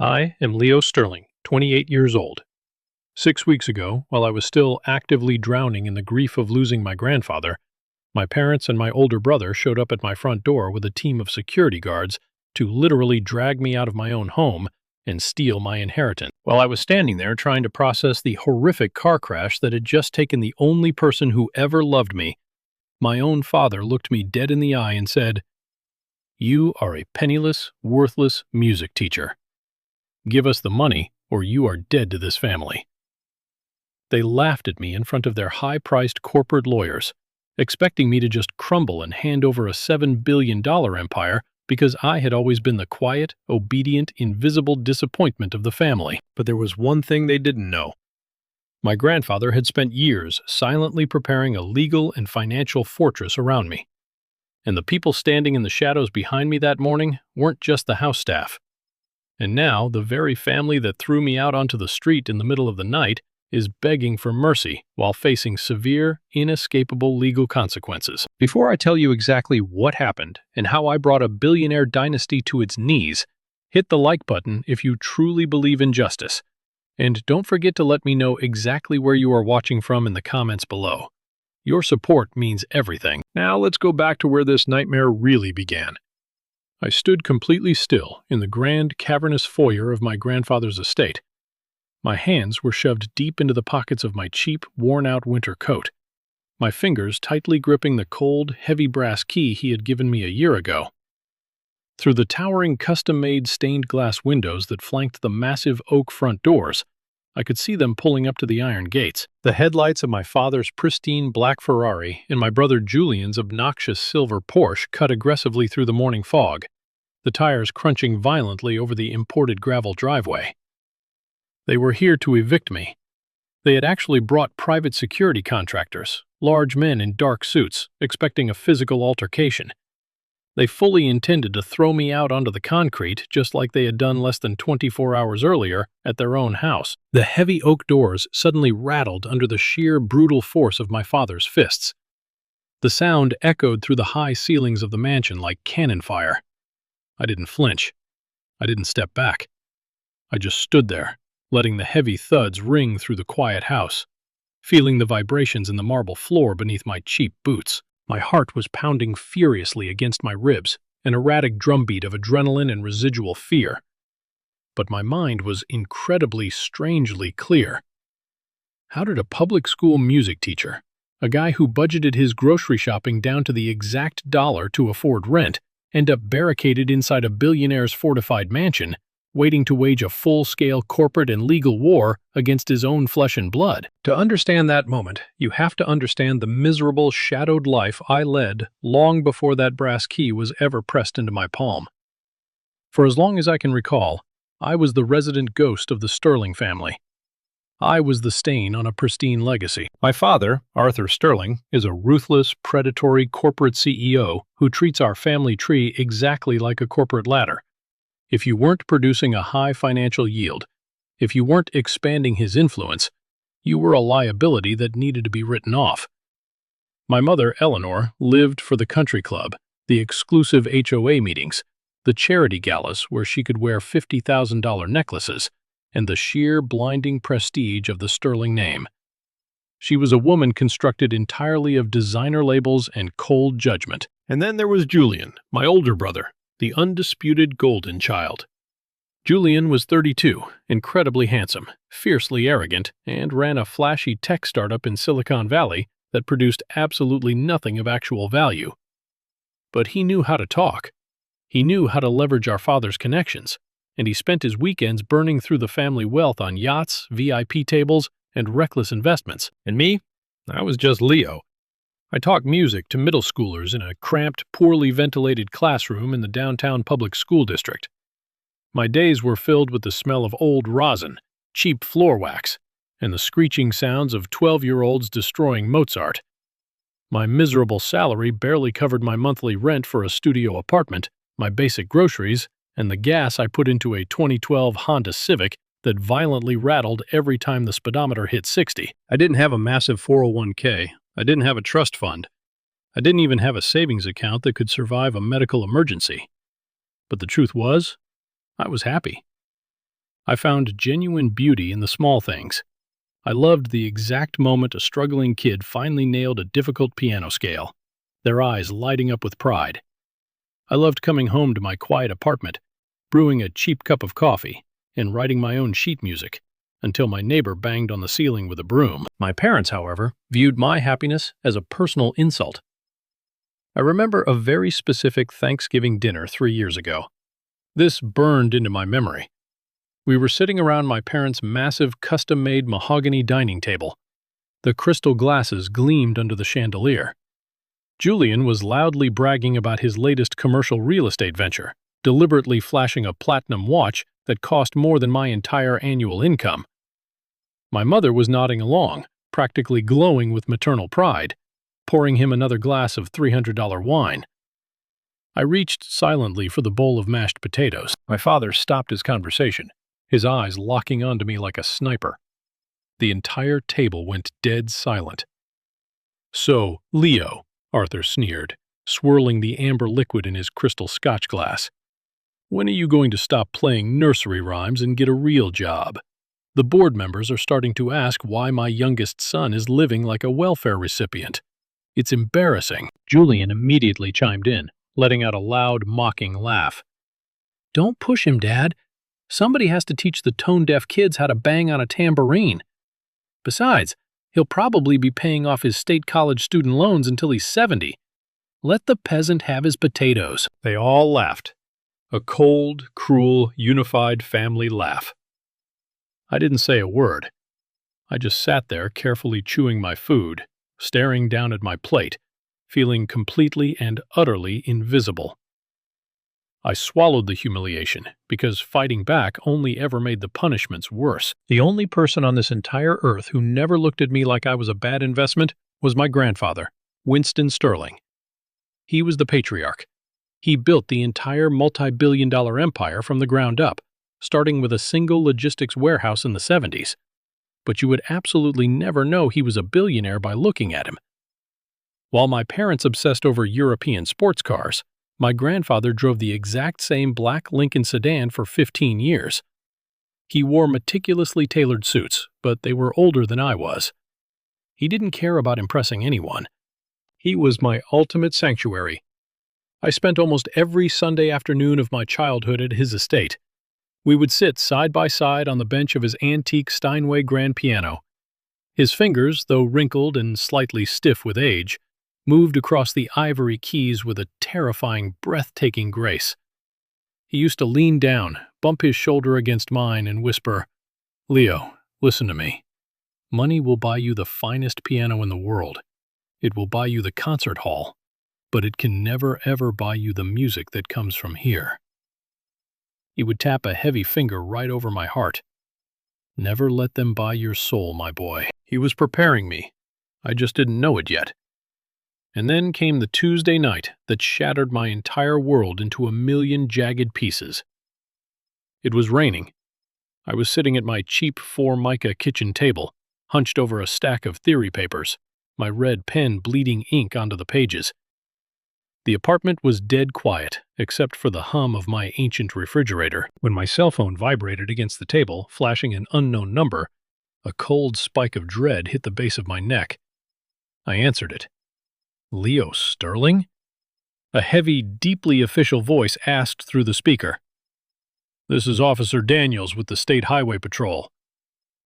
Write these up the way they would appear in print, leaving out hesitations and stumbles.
I am Leo Sterling, 28 years old. 6 weeks ago, while I was still actively drowning in the grief of losing my grandfather, my parents and my older brother showed up at my front door with a team of security guards to literally drag me out of my own home and steal my inheritance. While I was standing there trying to process the horrific car crash that had just taken the only person who ever loved me, my own father looked me dead in the eye and said, "You are a penniless, worthless music teacher. Give us the money, or you are dead to this family." They laughed at me in front of their high-priced corporate lawyers, expecting me to just crumble and hand over a $7 billion empire because I had always been the quiet, obedient, invisible disappointment of the family. But there was one thing they didn't know. My grandfather had spent years silently preparing a legal and financial fortress around me. And the people standing in the shadows behind me that morning weren't just the house staff. And now, the very family that threw me out onto the street in the middle of the night is begging for mercy while facing severe, inescapable legal consequences. Before I tell you exactly what happened and how I brought a billionaire dynasty to its knees, hit the like button if you truly believe in justice. And don't forget to let me know exactly where you are watching from in the comments below. Your support means everything. Now let's go back to where this nightmare really began. I stood completely still in the grand, cavernous foyer of my grandfather's estate. My hands were shoved deep into the pockets of my cheap, worn-out winter coat, my fingers tightly gripping the cold, heavy brass key he had given me a year ago. Through the towering, custom-made stained glass windows that flanked the massive oak front doors, I could see them pulling up to the iron gates. The headlights of my father's pristine black Ferrari and my brother Julian's obnoxious silver Porsche cut aggressively through the morning fog, the tires crunching violently over the imported gravel driveway. They were here to evict me. They had actually brought private security contractors, large men in dark suits, expecting a physical altercation. They fully intended to throw me out onto the concrete just like they had done less than 24 hours earlier at their own house. The heavy oak doors suddenly rattled under the sheer brutal force of my father's fists. The sound echoed through the high ceilings of the mansion like cannon fire. I didn't flinch. I didn't step back. I just stood there, letting the heavy thuds ring through the quiet house, feeling the vibrations in the marble floor beneath my cheap boots. My heart was pounding furiously against my ribs, an erratic drumbeat of adrenaline and residual fear. But my mind was incredibly, strangely clear. How did a public school music teacher, a guy who budgeted his grocery shopping down to the exact dollar to afford rent, end up barricaded inside a billionaire's fortified mansion, waiting to wage a full-scale corporate and legal war against his own flesh and blood? To understand that moment, you have to understand the miserable, shadowed life I led long before that brass key was ever pressed into my palm. For as long as I can recall, I was the resident ghost of the Sterling family. I was the stain on a pristine legacy. My father, Arthur Sterling, is a ruthless, predatory corporate CEO who treats our family tree exactly like a corporate ladder. If you weren't producing a high financial yield, if you weren't expanding his influence, you were a liability that needed to be written off. My mother, Eleanor, lived for the country club, the exclusive HOA meetings, the charity galas where she could wear $50,000 necklaces, and the sheer, blinding prestige of the Sterling name. She was a woman constructed entirely of designer labels and cold judgment. And then there was Julian, my older brother, the undisputed golden child. Julian was 32, incredibly handsome, fiercely arrogant, and ran a flashy tech startup in Silicon Valley that produced absolutely nothing of actual value. But he knew how to talk. He knew how to leverage our father's connections, and he spent his weekends burning through the family wealth on yachts, VIP tables, and reckless investments. And me? I was just Leo. I taught music to middle schoolers in a cramped, poorly ventilated classroom in the downtown public school district. My days were filled with the smell of old rosin, cheap floor wax, and the screeching sounds of 12-year-olds destroying Mozart. My miserable salary barely covered my monthly rent for a studio apartment, my basic groceries, and the gas I put into a 2012 Honda Civic that violently rattled every time the speedometer hit 60. I didn't have a massive 401k. I didn't have a trust fund. I didn't even have a savings account that could survive a medical emergency. But the truth was, I was happy. I found genuine beauty in the small things. I loved the exact moment a struggling kid finally nailed a difficult piano scale, their eyes lighting up with pride. I loved coming home to my quiet apartment, brewing a cheap cup of coffee, and writing my own sheet music, until my neighbor banged on the ceiling with a broom. My parents, however, viewed my happiness as a personal insult. I remember a very specific Thanksgiving dinner 3 years ago. This burned into my memory. We were sitting around my parents' massive custom-made mahogany dining table. The crystal glasses gleamed under the chandelier. Julian was loudly bragging about his latest commercial real estate venture, deliberately flashing a platinum watch that cost more than my entire annual income. My mother was nodding along, practically glowing with maternal pride, pouring him another glass of $300 wine. I reached silently for the bowl of mashed potatoes. My father stopped his conversation, his eyes locking onto me like a sniper. The entire table went dead silent. "So, Leo," Arthur sneered, swirling the amber liquid in his crystal scotch glass, "when are you going to stop playing nursery rhymes and get a real job? The board members are starting to ask why my youngest son is living like a welfare recipient. It's embarrassing." Julian immediately chimed in, letting out a loud, mocking laugh. "Don't push him, Dad. Somebody has to teach the tone-deaf kids how to bang on a tambourine. Besides, he'll probably be paying off his state college student loans until he's 70. Let the peasant have his potatoes." They all laughed. A cold, cruel, unified family laugh. I didn't say a word. I just sat there carefully chewing my food, staring down at my plate, feeling completely and utterly invisible. I swallowed the humiliation, because fighting back only ever made the punishments worse. The only person on this entire earth who never looked at me like I was a bad investment was my grandfather, Winston Sterling. He was the patriarch. He built the entire multi-billion-dollar empire from the ground up, starting with a single logistics warehouse in the 70s. But you would absolutely never know he was a billionaire by looking at him. While my parents obsessed over European sports cars, my grandfather drove the exact same black Lincoln sedan for 15 years. He wore meticulously tailored suits, but they were older than I was. He didn't care about impressing anyone. He was my ultimate sanctuary. I spent almost every Sunday afternoon of my childhood at his estate. We would sit side by side on the bench of his antique Steinway grand piano. His fingers, though wrinkled and slightly stiff with age, moved across the ivory keys with a terrifying, breathtaking grace. He used to lean down, bump his shoulder against mine, and whisper, "Leo, listen to me. Money will buy you the finest piano in the world. It will buy you the concert hall, but it can never ever buy you the music that comes from here." He would tap a heavy finger right over my heart. "Never let them buy your soul, my boy." He was preparing me. I just didn't know it yet. And then came the Tuesday night that shattered my entire world into a million jagged pieces. It was raining. I was sitting at my cheap Formica kitchen table, hunched over a stack of theory papers, my red pen bleeding ink onto the pages. The apartment was dead quiet, except for the hum of my ancient refrigerator. When my cell phone vibrated against the table, flashing an unknown number, a cold spike of dread hit the base of my neck. I answered it. "Leo Sterling?" A heavy, deeply official voice asked through the speaker. "This is Officer Daniels with the State Highway Patrol.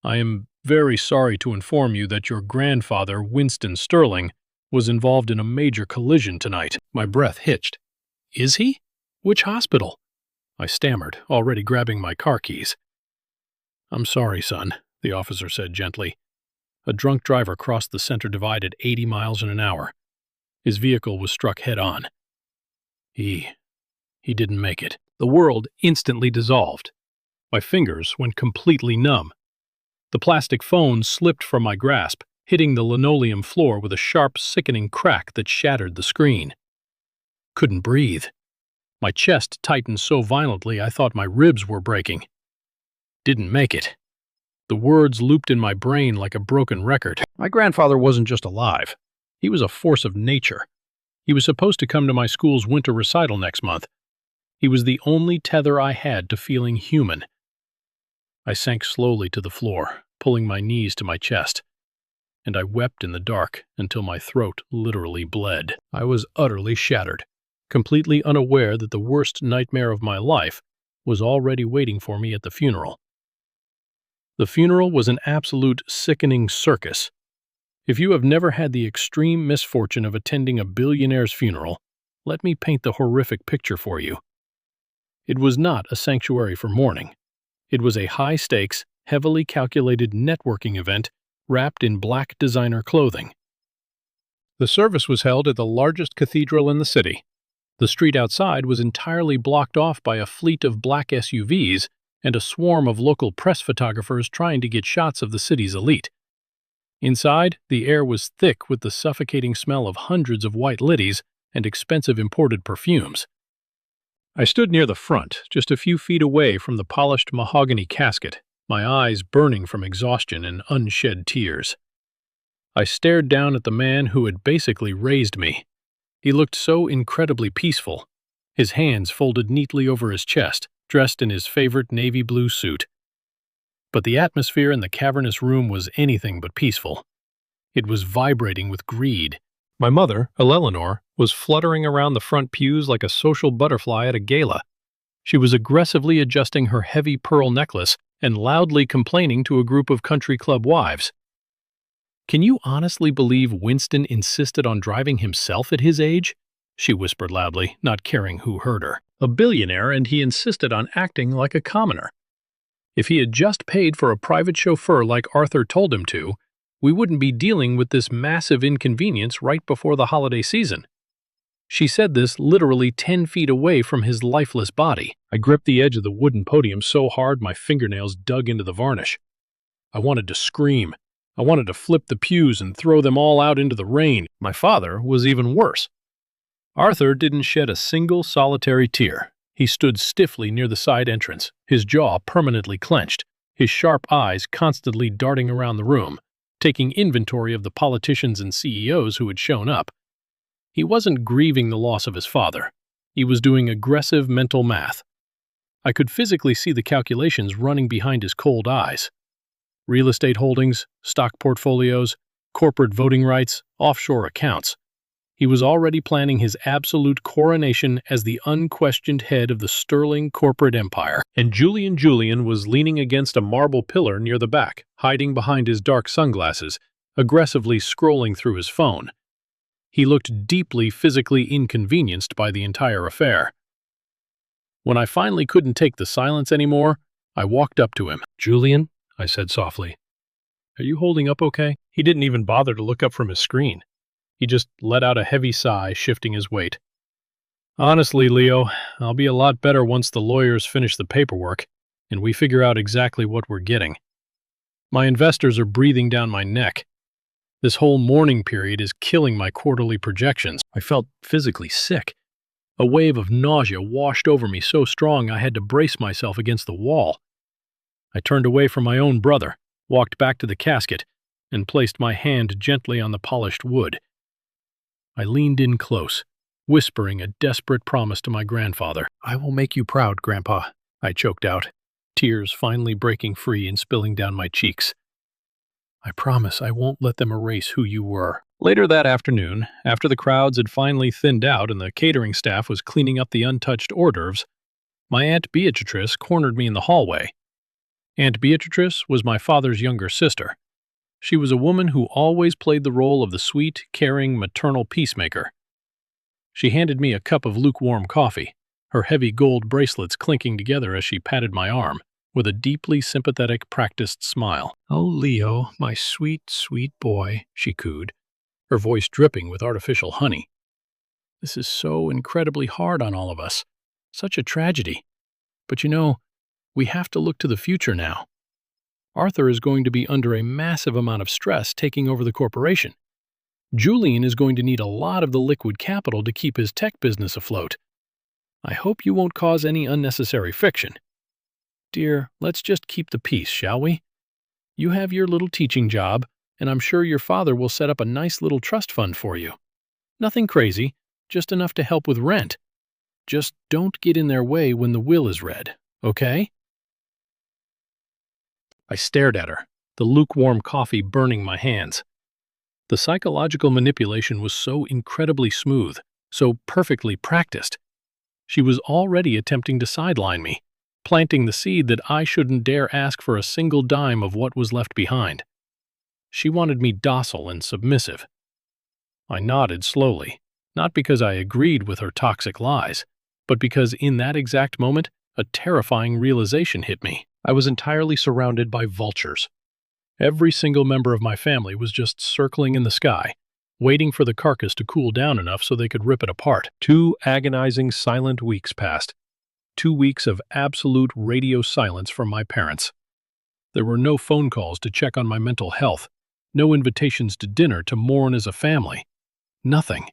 I am very sorry to inform you that your grandfather, Winston Sterling, was involved in a major collision tonight." My breath hitched. "Is he? Which hospital?" I stammered, already grabbing my car keys. "I'm sorry, son," the officer said gently. "A drunk driver crossed the center divide at 80 miles an hour. His vehicle was struck head-on. He didn't make it." The world instantly dissolved. My fingers went completely numb. The plastic phone slipped from my grasp, hitting the linoleum floor with a sharp, sickening crack that shattered the screen. Couldn't breathe. My chest tightened so violently I thought my ribs were breaking. Didn't make it. The words looped in my brain like a broken record. My grandfather wasn't just alive. He was a force of nature. He was supposed to come to my school's winter recital next month. He was the only tether I had to feeling human. I sank slowly to the floor, pulling my knees to my chest, and I wept in the dark until my throat literally bled. I was utterly shattered, completely unaware that the worst nightmare of my life was already waiting for me at the funeral. The funeral was an absolute sickening circus. If you have never had the extreme misfortune of attending a billionaire's funeral, let me paint the horrific picture for you. It was not a sanctuary for mourning. It was a high-stakes, heavily calculated networking event wrapped in black designer clothing. The service was held at the largest cathedral in the city. The street outside was entirely blocked off by a fleet of black SUVs and a swarm of local press photographers trying to get shots of the city's elite. Inside, the air was thick with the suffocating smell of hundreds of white lilies and expensive imported perfumes. I stood near the front, just a few feet away from the polished mahogany casket, my eyes burning from exhaustion and unshed tears. I stared down at the man who had basically raised me. He looked so incredibly peaceful, his hands folded neatly over his chest, dressed in his favorite navy blue suit. But the atmosphere in the cavernous room was anything but peaceful. It was vibrating with greed. My mother, Eleanor, was fluttering around the front pews like a social butterfly at a gala. She was aggressively adjusting her heavy pearl necklace and loudly complaining to a group of country club wives. "Can you honestly believe Winston insisted on driving himself at his age?" she whispered loudly, not caring who heard her. "A billionaire, and he insisted on acting like a commoner. If he had just paid for a private chauffeur like Arthur told him to, we wouldn't be dealing with this massive inconvenience right before the holiday season." She said this literally 10 feet away from his lifeless body. I gripped the edge of the wooden podium so hard my fingernails dug into the varnish. I wanted to scream. I wanted to flip the pews and throw them all out into the rain. My father was even worse. Arthur didn't shed a single solitary tear. He stood stiffly near the side entrance, his jaw permanently clenched, his sharp eyes constantly darting around the room, taking inventory of the politicians and CEOs who had shown up. He wasn't grieving the loss of his father. He was doing aggressive mental math. I could physically see the calculations running behind his cold eyes. Real estate holdings, stock portfolios, corporate voting rights, offshore accounts. He was already planning his absolute coronation as the unquestioned head of the sterling corporate empire. And Julian was leaning against a marble pillar near the back, hiding behind his dark sunglasses, aggressively scrolling through his phone. He looked deeply physically inconvenienced by the entire affair. When I finally couldn't take the silence anymore, I walked up to him. "Julian," I said softly, "are you holding up okay?" He didn't even bother to look up from his screen. He just let out a heavy sigh, shifting his weight. "Honestly, Leo, I'll be a lot better once the lawyers finish the paperwork and we figure out exactly what we're getting. My investors are breathing down my neck. This whole mourning period is killing my quarterly projections." I felt physically sick. A wave of nausea washed over me so strong I had to brace myself against the wall. I turned away from my own brother, walked back to the casket, and placed my hand gently on the polished wood. I leaned in close, whispering a desperate promise to my grandfather. "I will make you proud, Grandpa," I choked out, tears finally breaking free and spilling down my cheeks. "I promise I won't let them erase who you were." Later that afternoon, after the crowds had finally thinned out and the catering staff was cleaning up the untouched hors d'oeuvres, my Aunt Beatrice cornered me in the hallway. Aunt Beatrice was my father's younger sister. She was a woman who always played the role of the sweet, caring, maternal peacemaker. She handed me a cup of lukewarm coffee, her heavy gold bracelets clinking together as she patted my arm, with a deeply sympathetic, practiced smile. "Oh, Leo, my sweet, sweet boy," she cooed, her voice dripping with artificial honey. "This is so incredibly hard on all of us. Such a tragedy. But you know, we have to look to the future now. Arthur is going to be under a massive amount of stress taking over the corporation. Julian is going to need a lot of the liquid capital to keep his tech business afloat. I hope you won't cause any unnecessary friction. Dear, let's just keep the peace, shall we? You have your little teaching job, and I'm sure your father will set up a nice little trust fund for you. Nothing crazy, just enough to help with rent. Just don't get in their way when the will is read, okay?" I stared at her, the lukewarm coffee burning my hands. The psychological manipulation was so incredibly smooth, so perfectly practiced. She was already attempting to sideline me, planting the seed that I shouldn't dare ask for a single dime of what was left behind. She wanted me docile and submissive. I nodded slowly, not because I agreed with her toxic lies, but because in that exact moment, a terrifying realization hit me. I was entirely surrounded by vultures. Every single member of my family was just circling in the sky, waiting for the carcass to cool down enough so they could rip it apart. 2 agonizing, silent weeks passed. 2 weeks of absolute radio silence from my parents. There were no phone calls to check on my mental health, no invitations to dinner to mourn as a family. Nothing.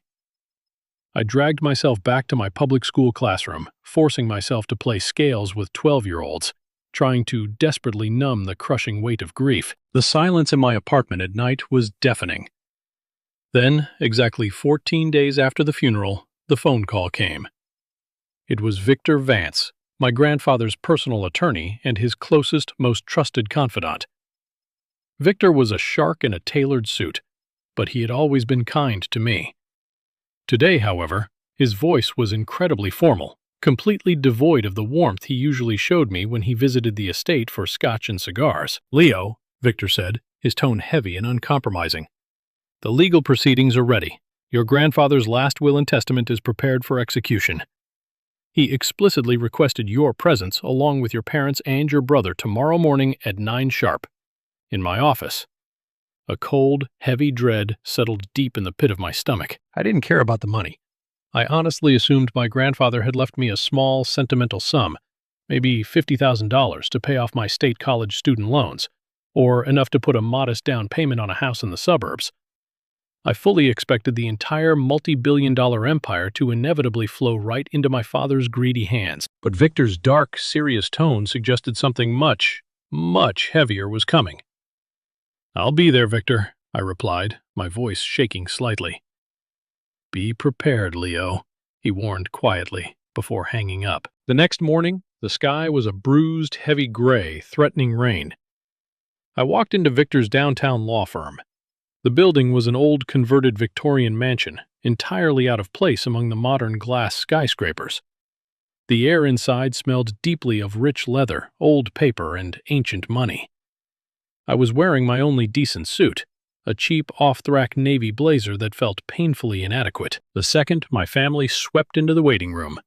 I dragged myself back to my public school classroom, forcing myself to play scales with 12-year-olds, trying to desperately numb the crushing weight of grief. The silence in my apartment at night was deafening. Then, exactly 14 days after the funeral, the phone call came. It was Victor Vance, my grandfather's personal attorney and his closest, most trusted confidant. Victor was a shark in a tailored suit, but he had always been kind to me. Today, however, his voice was incredibly formal, completely devoid of the warmth he usually showed me when he visited the estate for scotch and cigars. "Leo," Victor said, his tone heavy and uncompromising, "the legal proceedings are ready. Your grandfather's last will and testament is prepared for execution. He explicitly requested your presence along with your parents and your brother tomorrow morning at 9 sharp, in my office." A cold, heavy dread settled deep in the pit of my stomach. I didn't care about the money. I honestly assumed my grandfather had left me a small, sentimental sum, maybe $50,000 to pay off my state college student loans, or enough to put a modest down payment on a house in the suburbs. I fully expected the entire multi-billion-dollar empire to inevitably flow right into my father's greedy hands. But Victor's dark, serious tone suggested something much, much heavier was coming. "I'll be there, Victor," I replied, my voice shaking slightly. "Be prepared, Leo," he warned quietly, before hanging up. The next morning, the sky was a bruised, heavy gray, threatening rain. I walked into Victor's downtown law firm. The building was an old, converted Victorian mansion, entirely out of place among the modern glass skyscrapers. The air inside smelled deeply of rich leather, old paper, and ancient money. I was wearing my only decent suit, a cheap off-the-rack navy blazer that felt painfully inadequate. The second my family swept into the waiting room,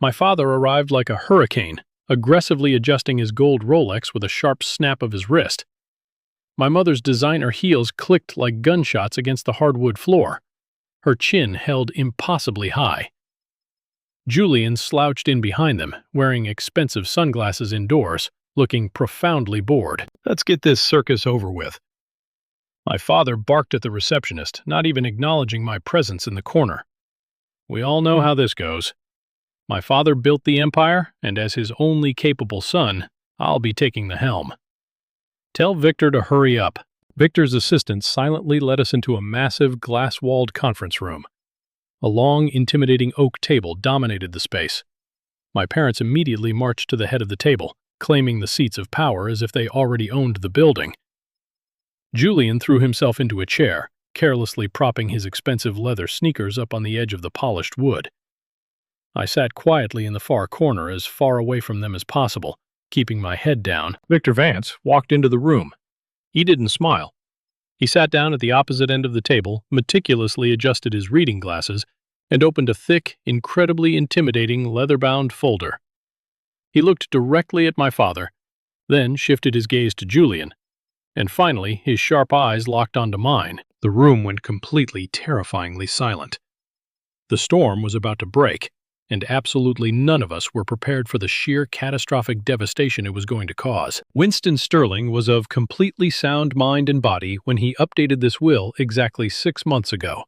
my father arrived like a hurricane, aggressively adjusting his gold Rolex with a sharp snap of his wrist. My mother's designer heels clicked like gunshots against the hardwood floor. Her chin held impossibly high. Julian slouched in behind them, wearing expensive sunglasses indoors, looking profoundly bored. "Let's get this circus over with." My father barked at the receptionist, not even acknowledging my presence in the corner. We all know how this goes. My father built the empire, and as his only capable son, I'll be taking the helm. "Tell Victor to hurry up." Victor's assistant silently led us into a massive, glass-walled conference room. A long, intimidating oak table dominated the space. My parents immediately marched to the head of the table, claiming the seats of power as if they already owned the building. Julian threw himself into a chair, carelessly propping his expensive leather sneakers up on the edge of the polished wood. I sat quietly in the far corner, as far away from them as possible, keeping my head down. Victor Vance walked into the room. He didn't smile. He sat down at the opposite end of the table, meticulously adjusted his reading glasses, and opened a thick, incredibly intimidating leather-bound folder. He looked directly at my father, then shifted his gaze to Julian, and finally his sharp eyes locked onto mine. The room went completely, terrifyingly silent. The storm was about to break, and absolutely none of us were prepared for the sheer catastrophic devastation it was going to cause. Winston Sterling was of completely sound mind and body when he updated this will exactly 6 months ago.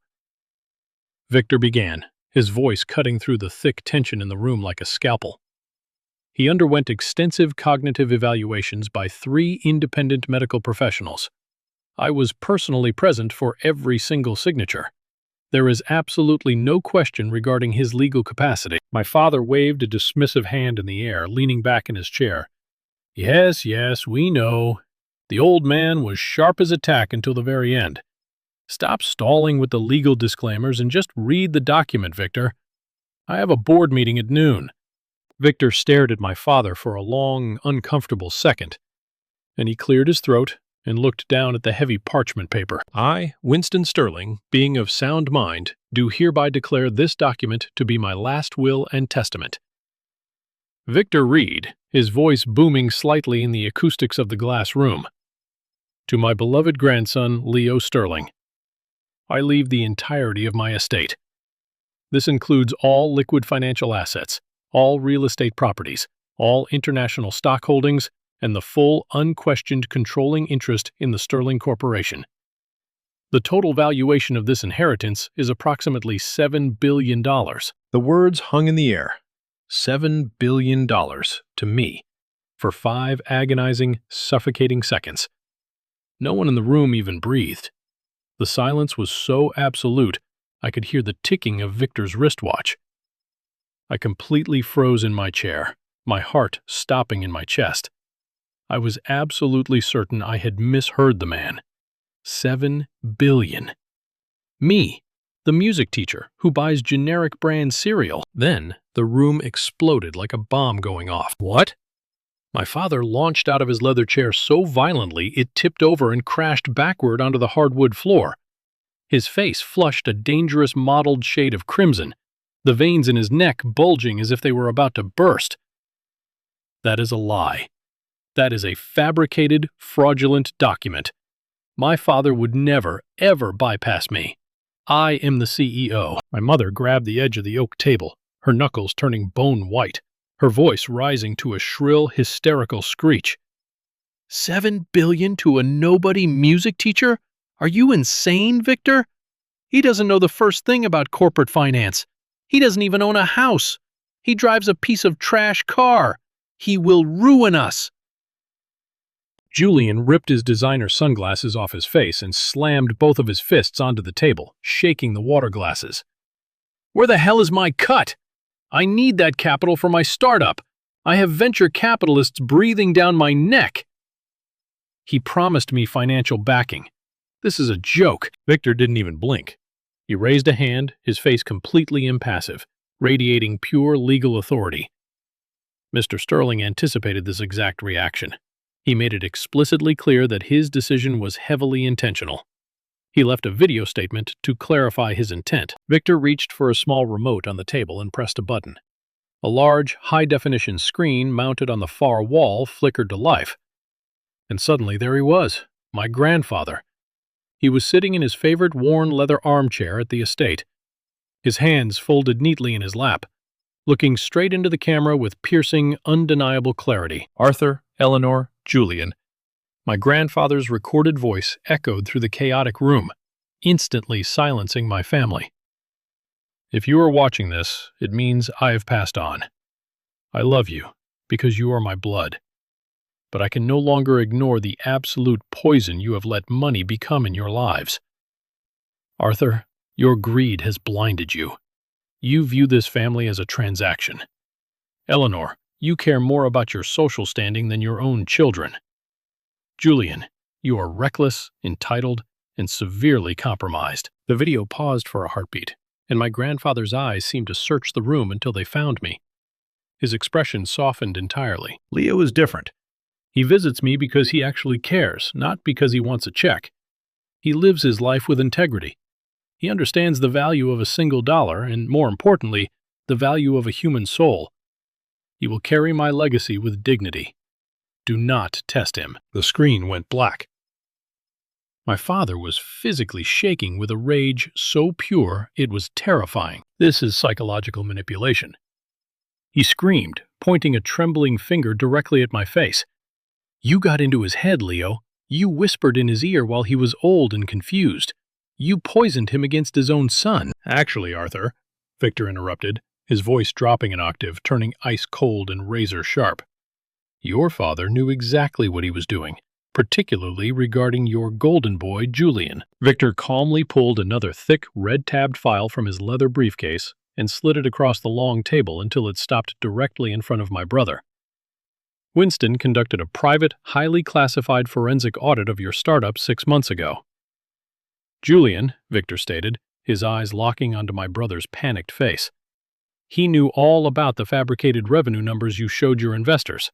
Victor began, his voice cutting through the thick tension in the room like a scalpel. He underwent extensive cognitive evaluations by 3 independent medical professionals. I was personally present for every single signature. There is absolutely no question regarding his legal capacity. My father waved a dismissive hand in the air, leaning back in his chair. Yes, yes, we know. The old man was sharp as a tack until the very end. Stop stalling with the legal disclaimers and just read the document, Victor. I have a board meeting at noon. Victor stared at my father for a long, uncomfortable second. And he cleared his throat and looked down at the heavy parchment paper. I, Winston Sterling, being of sound mind, do hereby declare this document to be my last will and testament. Victor read, his voice booming slightly in the acoustics of the glass room. To my beloved grandson, Leo Sterling, I leave the entirety of my estate. This includes all liquid financial assets, all real estate properties, all international stock holdings, and the full, unquestioned controlling interest in the Sterling Corporation. The total valuation of this inheritance is approximately $7 billion. The words hung in the air. $7 billion to me, for 5 agonizing, suffocating seconds. No one in the room even breathed. The silence was so absolute, I could hear the ticking of Victor's wristwatch. I completely froze in my chair, my heart stopping in my chest. I was absolutely certain I had misheard the man. 7 billion. Me, the music teacher who buys generic brand cereal. Then the room exploded like a bomb going off. What? My father launched out of his leather chair so violently it tipped over and crashed backward onto the hardwood floor. His face flushed a dangerous mottled shade of crimson, the veins in his neck bulging as if they were about to burst. That is a lie. That is a fabricated, fraudulent document. My father would never, ever bypass me. I am the CEO. My mother grabbed the edge of the oak table, her knuckles turning bone white, her voice rising to a shrill, hysterical screech. $7 billion to a nobody music teacher? Are you insane, Victor? He doesn't know the first thing about corporate finance. He doesn't even own a house. He drives a piece of trash car. He will ruin us. Julian ripped his designer sunglasses off his face and slammed both of his fists onto the table, shaking the water glasses. Where the hell is my cut? I need that capital for my startup. I have venture capitalists breathing down my neck. He promised me financial backing. This is a joke. Victor didn't even blink. He raised a hand, his face completely impassive, radiating pure legal authority. Mr. Sterling anticipated this exact reaction. He made it explicitly clear that his decision was heavily intentional. He left a video statement to clarify his intent. Victor reached for a small remote on the table and pressed a button. A large, high-definition screen mounted on the far wall flickered to life. And suddenly there he was, my grandfather. He was sitting in his favorite worn leather armchair at the estate, his hands folded neatly in his lap, looking straight into the camera with piercing, undeniable clarity. Arthur, Eleanor, Julian. My grandfather's recorded voice echoed through the chaotic room, instantly silencing my family. If you are watching this, it means I have passed on. I love you, because you are my blood. But I can no longer ignore the absolute poison you have let money become in your lives. Arthur, your greed has blinded you. You view this family as a transaction. Eleanor, you care more about your social standing than your own children. Julian, you are reckless, entitled, and severely compromised. The video paused for a heartbeat, and my grandfather's eyes seemed to search the room until they found me. His expression softened entirely. Leo is different. He visits me because he actually cares, not because he wants a check. He lives his life with integrity. He understands the value of a single dollar and, more importantly, the value of a human soul. He will carry my legacy with dignity. Do not test him. The screen went black. My father was physically shaking with a rage so pure it was terrifying. This is psychological manipulation. He screamed, pointing a trembling finger directly at my face. You got into his head, Leo. You whispered in his ear while he was old and confused. You poisoned him against his own son. Actually, Arthur, Victor interrupted, his voice dropping an octave, turning ice cold and razor sharp. Your father knew exactly what he was doing, particularly regarding your golden boy, Julian. Victor calmly pulled another thick, red-tabbed file from his leather briefcase and slid it across the long table until it stopped directly in front of my brother. Winston conducted a private, highly classified forensic audit of your startup 6 months ago. Julian, Victor stated, his eyes locking onto my brother's panicked face. He knew all about the fabricated revenue numbers you showed your investors.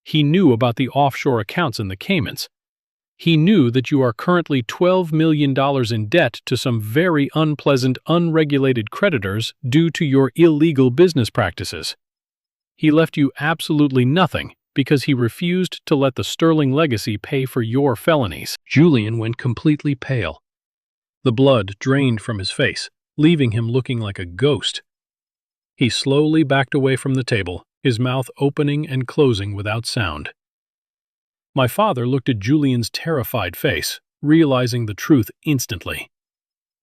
He knew about the offshore accounts in the Caymans. He knew that you are currently $12 million in debt to some very unpleasant, unregulated creditors due to your illegal business practices. He left you absolutely nothing because he refused to let the Sterling legacy pay for your felonies. Julian went completely pale. The blood drained from his face, leaving him looking like a ghost. He slowly backed away from the table, his mouth opening and closing without sound. My father looked at Julian's terrified face, realizing the truth instantly.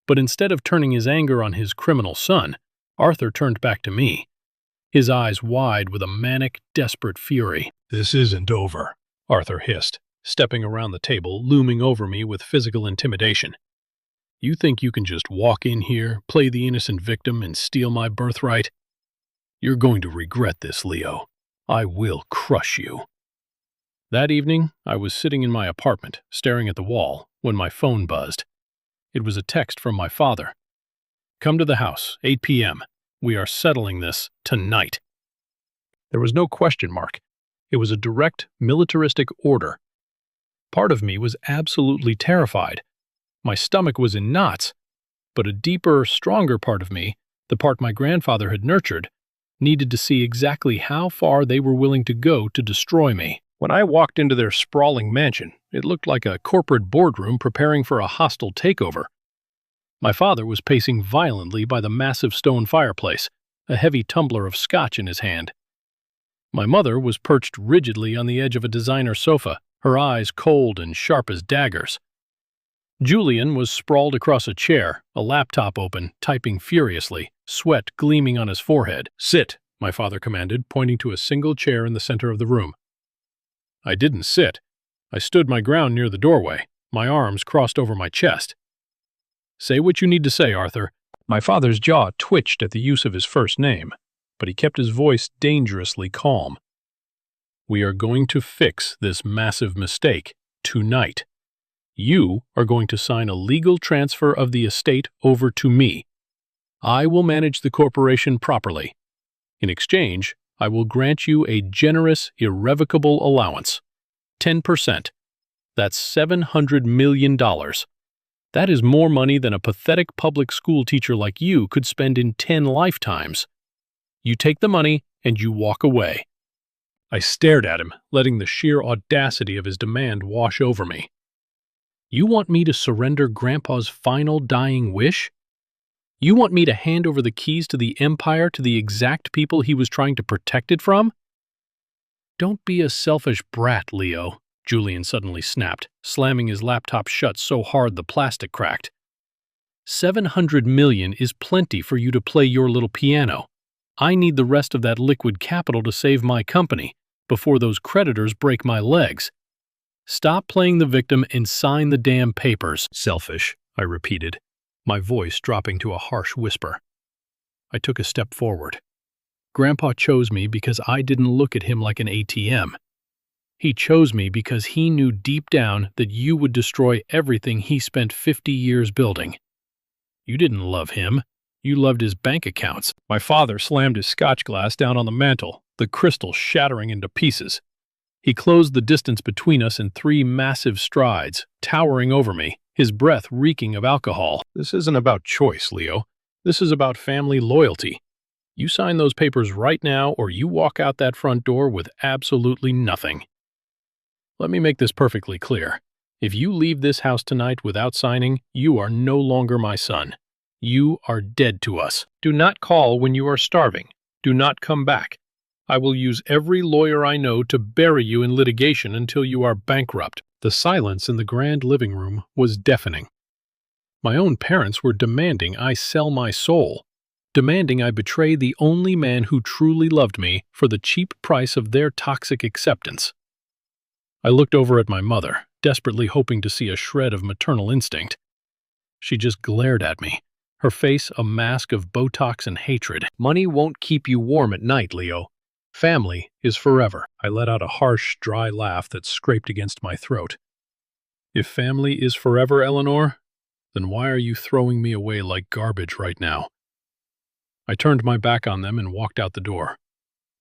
But instead of turning his anger on his criminal son, Arthur turned back to me, his eyes wide with a manic, desperate fury. "This isn't over," Arthur hissed, stepping around the table, looming over me with physical intimidation. "You think you can just walk in here, play the innocent victim, and steal my birthright? You're going to regret this, Leo. I will crush you." That evening, I was sitting in my apartment, staring at the wall, when my phone buzzed. It was a text from my father. "Come to the house, 8 p.m. We are settling this tonight." There was no question mark. It was a direct, militaristic order. Part of me was absolutely terrified. My stomach was in knots, but a deeper, stronger part of me, the part my grandfather had nurtured, needed to see exactly how far they were willing to go to destroy me. When I walked into their sprawling mansion, it looked like a corporate boardroom preparing for a hostile takeover. My father was pacing violently by the massive stone fireplace, a heavy tumbler of scotch in his hand. My mother was perched rigidly on the edge of a designer sofa, her eyes cold and sharp as daggers. Julian was sprawled across a chair, a laptop open, typing furiously, sweat gleaming on his forehead. "Sit," my father commanded, pointing to a single chair in the center of the room. I didn't sit. I stood my ground near the doorway, my arms crossed over my chest. "Say what you need to say, Arthur." My father's jaw twitched at the use of his first name, but he kept his voice dangerously calm. "We are going to fix this massive mistake tonight. You are going to sign a legal transfer of the estate over to me. I will manage the corporation properly. In exchange, I will grant you a generous, irrevocable allowance. 10%. That's $700 million. That is more money than a pathetic public school teacher like you could spend in 10 lifetimes. You take the money and you walk away." I stared at him, letting the sheer audacity of his demand wash over me. "You want me to surrender Grandpa's final dying wish? You want me to hand over the keys to the empire to the exact people he was trying to protect it from?" "Don't be a selfish brat, Leo," Julian suddenly snapped, slamming his laptop shut so hard the plastic cracked. $700 million is plenty for you to play your little piano. I need the rest of that liquid capital to save my company before those creditors break my legs. Stop playing the victim and sign the damn papers." "Selfish," I repeated, my voice dropping to a harsh whisper. I took a step forward. "Grandpa chose me because I didn't look at him like an ATM. He chose me because he knew deep down that you would destroy everything he spent 50 years building. You didn't love him. You loved his bank accounts." My father slammed his scotch glass down on the mantel, the crystal shattering into pieces. He closed the distance between us in 3 massive strides, towering over me, his breath reeking of alcohol. "This isn't about choice, Leo. This is about family loyalty. You sign those papers right now or you walk out that front door with absolutely nothing. Let me make this perfectly clear. If you leave this house tonight without signing, you are no longer my son. You are dead to us. Do not call when you are starving. Do not come back. I will use every lawyer I know to bury you in litigation until you are bankrupt." The silence in the grand living room was deafening. My own parents were demanding I sell my soul, demanding I betray the only man who truly loved me for the cheap price of their toxic acceptance. I looked over at my mother, desperately hoping to see a shred of maternal instinct. She just glared at me, her face a mask of Botox and hatred. "Money won't keep you warm at night, Leo. Family is forever. I let out a harsh, dry laugh that scraped against my throat. If family is forever, Eleanor, then why are you throwing me away like garbage right now? I turned my back on them and walked out the door.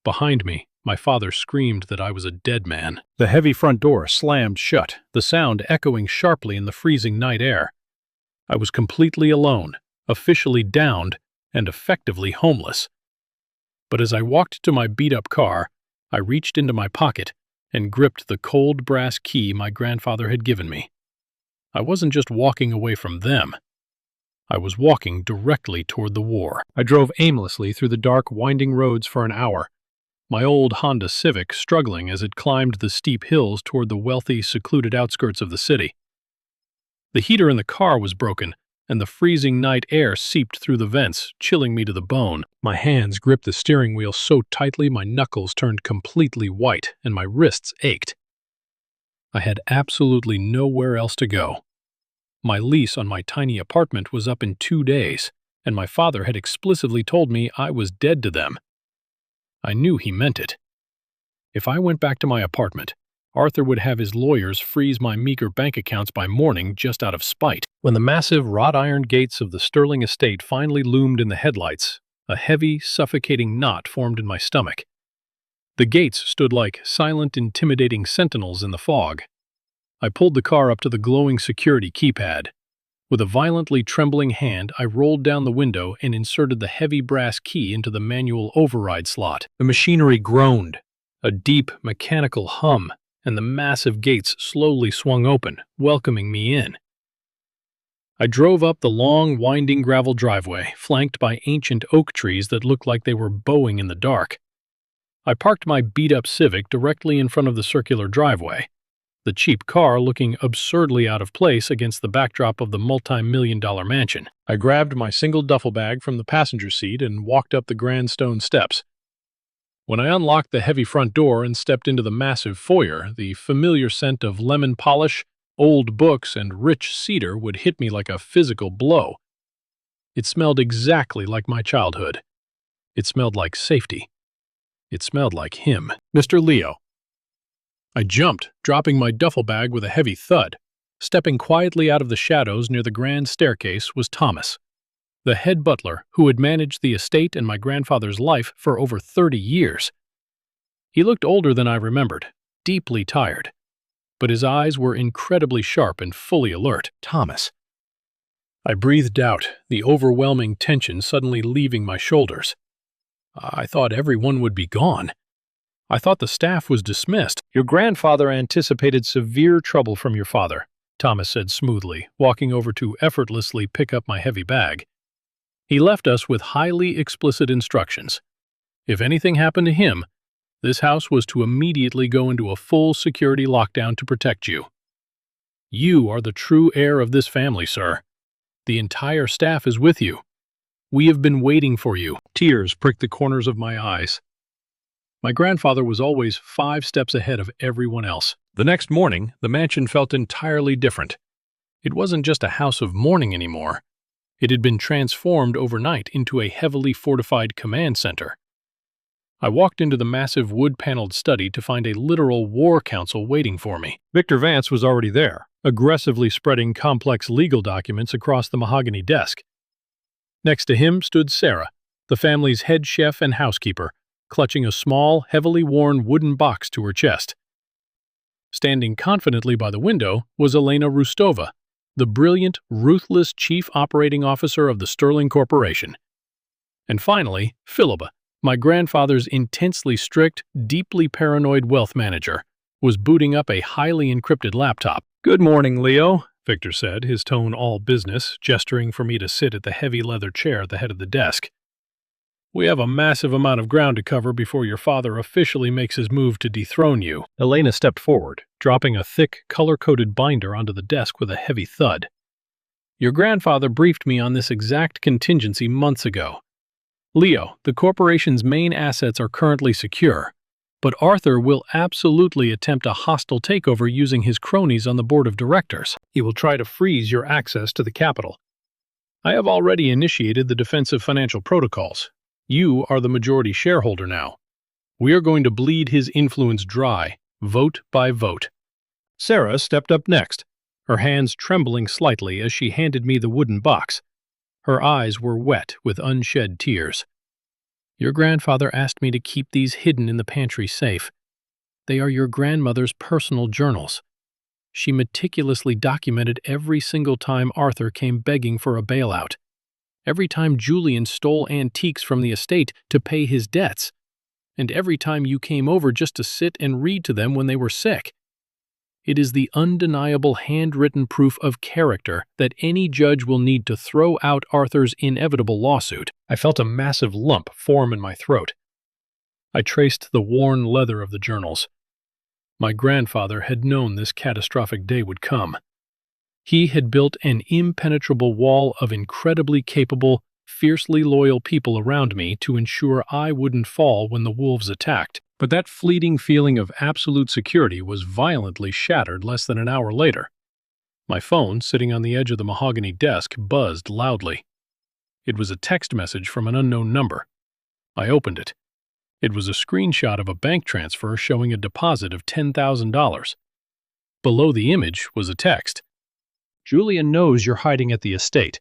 Behind me, my father screamed that I was a dead man. The heavy front door slammed shut, the sound echoing sharply in the freezing night air. I was completely alone, officially downed, and effectively homeless. But as I walked to my beat-up car, I reached into my pocket and gripped the cold brass key my grandfather had given me. I wasn't just walking away from them. I was walking directly toward the war. I drove aimlessly through the dark, winding roads for an hour, my old Honda Civic struggling as it climbed the steep hills toward the wealthy, secluded outskirts of the city. The heater in the car was broken, and the freezing night air seeped through the vents, chilling me to the bone. My hands gripped the steering wheel so tightly my knuckles turned completely white and my wrists ached. I had absolutely nowhere else to go. My lease on my tiny apartment was up in 2 days, and my father had explicitly told me I was dead to them. I knew he meant it. If I went back to my apartment, Arthur would have his lawyers freeze my meager bank accounts by morning just out of spite. When the massive wrought-iron gates of the Sterling estate finally loomed in the headlights, a heavy, suffocating knot formed in my stomach. The gates stood like silent, intimidating sentinels in the fog. I pulled the car up to the glowing security keypad. With a violently trembling hand, I rolled down the window and inserted the heavy brass key into the manual override slot. The machinery groaned, a deep, mechanical hum, and the massive gates slowly swung open, welcoming me in. I drove up the long, winding gravel driveway, flanked by ancient oak trees that looked like they were bowing in the dark. I parked my beat-up Civic directly in front of the circular driveway, the cheap car looking absurdly out of place against the backdrop of the multi-million-dollar mansion. I grabbed my single duffel bag from the passenger seat and walked up the grand stone steps. When I unlocked the heavy front door and stepped into the massive foyer, the familiar scent of lemon polish, old books, and rich cedar would hit me like a physical blow. It smelled exactly like my childhood. It smelled like safety. It smelled like him. Mr. Leo. I jumped, dropping my duffel bag with a heavy thud. Stepping quietly out of the shadows near the grand staircase was Thomas, the head butler who had managed the estate and my grandfather's life for over 30 years. He looked older than I remembered, deeply tired, but his eyes were incredibly sharp and fully alert. Thomas. I breathed out, the overwhelming tension suddenly leaving my shoulders. I thought everyone would be gone. I thought the staff was dismissed. Your grandfather anticipated severe trouble from your father, Thomas said smoothly, walking over to effortlessly pick up my heavy bag. He left us with highly explicit instructions. If anything happened to him, this house was to immediately go into a full security lockdown to protect you. You are the true heir of this family, sir. The entire staff is with you. We have been waiting for you. Tears pricked the corners of my eyes. My grandfather was always 5 steps ahead of everyone else. The next morning, the mansion felt entirely different. It wasn't just a house of mourning anymore. It had been transformed overnight into a heavily fortified command center. I walked into the massive wood-paneled study to find a literal war council waiting for me. Victor Vance was already there, aggressively spreading complex legal documents across the mahogany desk. Next to him stood Sarah, the family's head chef and housekeeper, clutching a small, heavily worn wooden box to her chest. Standing confidently by the window was Elena Rustova, the brilliant, ruthless chief operating officer of the Sterling Corporation. And finally, Philippa, my grandfather's intensely strict, deeply paranoid wealth manager, was booting up a highly encrypted laptop. "Good morning, Leo," Victor said, his tone all business, gesturing for me to sit at the heavy leather chair at the head of the desk. "We have a massive amount of ground to cover before your father officially makes his move to dethrone you." Elena stepped forward, dropping a thick, color-coded binder onto the desk with a heavy thud. "Your grandfather briefed me on this exact contingency months ago. Leo, the corporation's main assets are currently secure, but Arthur will absolutely attempt a hostile takeover using his cronies on the board of directors. He will try to freeze your access to the capital. I have already initiated the defensive financial protocols. You are the majority shareholder now. We are going to bleed his influence dry, vote by vote. Sarah stepped up next, her hands trembling slightly as she handed me the wooden box. Her eyes were wet with unshed tears. Your grandfather asked me to keep these hidden in the pantry safe. They are your grandmother's personal journals. She meticulously documented every single time Arthur came begging for a bailout, every time Julian stole antiques from the estate to pay his debts, and every time you came over just to sit and read to them when they were sick. It is the undeniable handwritten proof of character that any judge will need to throw out Arthur's inevitable lawsuit. I felt a massive lump form in my throat. I traced the worn leather of the journals. My grandfather had known this catastrophic day would come. He had built an impenetrable wall of incredibly capable, fiercely loyal people around me to ensure I wouldn't fall when the wolves attacked. But that fleeting feeling of absolute security was violently shattered less than an hour later. My phone, sitting on the edge of the mahogany desk, buzzed loudly. It was a text message from an unknown number. I opened it. It was a screenshot of a bank transfer showing a deposit of $10,000. Below the image was a text. Julian knows you're hiding at the estate.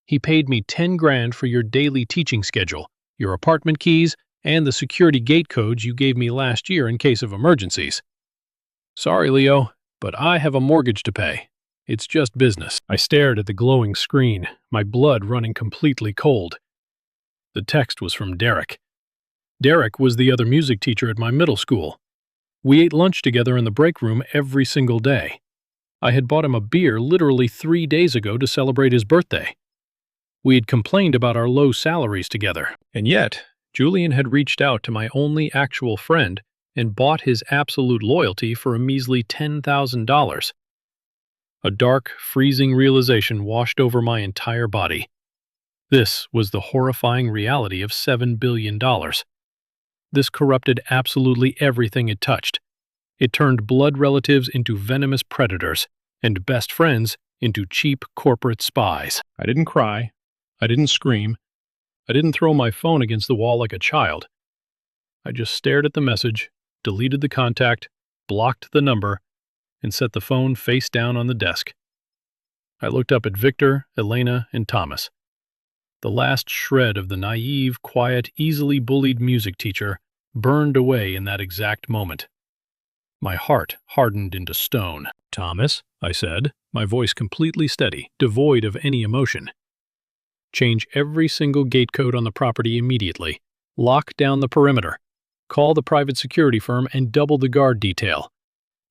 He paid me 10 grand for your daily teaching schedule, your apartment keys, and the security gate codes you gave me last year in case of emergencies. Sorry, Leo, but I have a mortgage to pay. It's just business. I stared at the glowing screen, my blood running completely cold. The text was from Derek. Derek was the other music teacher at my middle school. We ate lunch together in the break room every single day. I had bought him a beer literally 3 days ago to celebrate his birthday. We had complained about our low salaries together, and yet Julian had reached out to my only actual friend and bought his absolute loyalty for a measly $10,000. A dark, freezing realization washed over my entire body. This was the horrifying reality of $7 billion. This corrupted absolutely everything it touched. It turned blood relatives into venomous predators and best friends into cheap corporate spies. I didn't cry. I didn't scream. I didn't throw my phone against the wall like a child. I just stared at the message, deleted the contact, blocked the number, and set the phone face down on the desk. I looked up at Victor, Elena, and Thomas. The last shred of the naive, quiet, easily bullied music teacher burned away in that exact moment. My heart hardened into stone. Thomas, I said, my voice completely steady, devoid of any emotion. Change every single gate code on the property immediately. Lock down the perimeter. Call the private security firm and double the guard detail.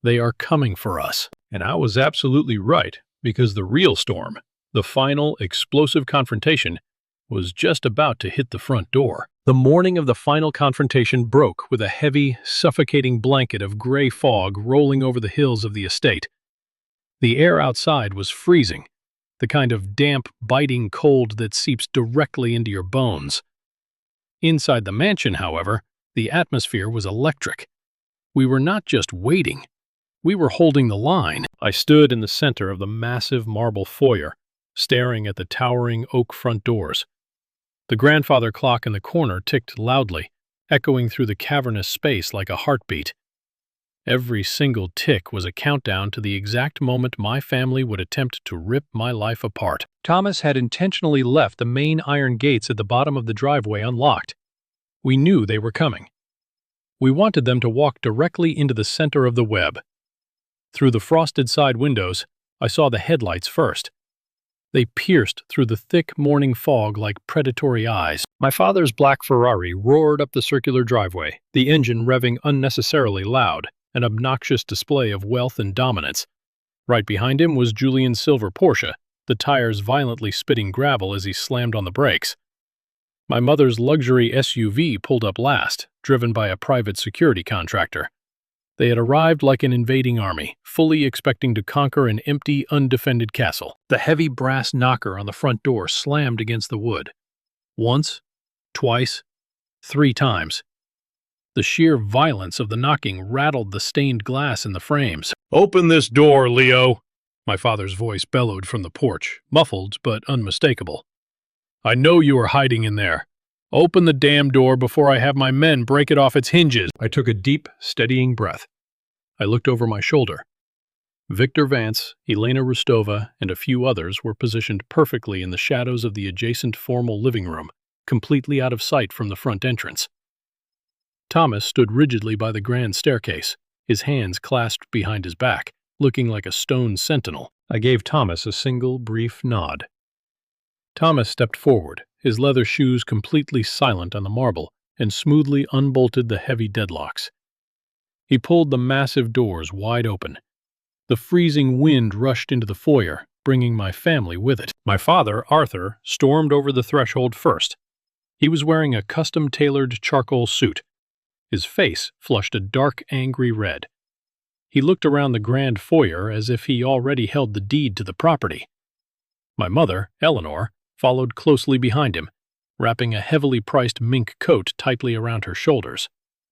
They are coming for us. And I was absolutely right, because the real storm, the final explosive confrontation, was just about to hit the front door. The morning of the final confrontation broke with a heavy, suffocating blanket of gray fog rolling over the hills of the estate. The air outside was freezing, the kind of damp, biting cold that seeps directly into your bones. Inside the mansion, however, the atmosphere was electric. We were not just waiting. We were holding the line. I stood in the center of the massive marble foyer, staring at the towering oak front doors. The grandfather clock in the corner ticked loudly, echoing through the cavernous space like a heartbeat. Every single tick was a countdown to the exact moment my family would attempt to rip my life apart. Thomas had intentionally left the main iron gates at the bottom of the driveway unlocked. We knew they were coming. We wanted them to walk directly into the center of the web. Through the frosted side windows, I saw the headlights first. They pierced through the thick morning fog like predatory eyes. My father's black Ferrari roared up the circular driveway, the engine revving unnecessarily loud, an obnoxious display of wealth and dominance. Right behind him was Julian's silver Porsche, the tires violently spitting gravel as he slammed on the brakes. My mother's luxury SUV pulled up last, driven by a private security contractor. They had arrived like an invading army, fully expecting to conquer an empty, undefended castle. The heavy brass knocker on the front door slammed against the wood. Once, twice, 3 times. The sheer violence of the knocking rattled the stained glass in the frames. "Open this door, Leo!" My father's voice bellowed from the porch, muffled but unmistakable. "I know you are hiding in there. Open the damn door before I have my men break it off its hinges. I took a deep, steadying breath. I looked over my shoulder. Victor Vance, Elena Rostova, and a few others were positioned perfectly in the shadows of the adjacent formal living room, completely out of sight from the front entrance. Thomas stood rigidly by the grand staircase, his hands clasped behind his back, looking like a stone sentinel. I gave Thomas a single brief nod. Thomas stepped forward, his leather shoes completely silent on the marble, and smoothly unbolted the heavy deadlocks. He pulled the massive doors wide open. The freezing wind rushed into the foyer, bringing my family with it. My father, Arthur, stormed over the threshold first. He was wearing a custom-tailored charcoal suit. His face flushed a dark, angry red. He looked around the grand foyer as if he already held the deed to the property. My mother, Eleanor, followed closely behind him, wrapping a heavily priced mink coat tightly around her shoulders.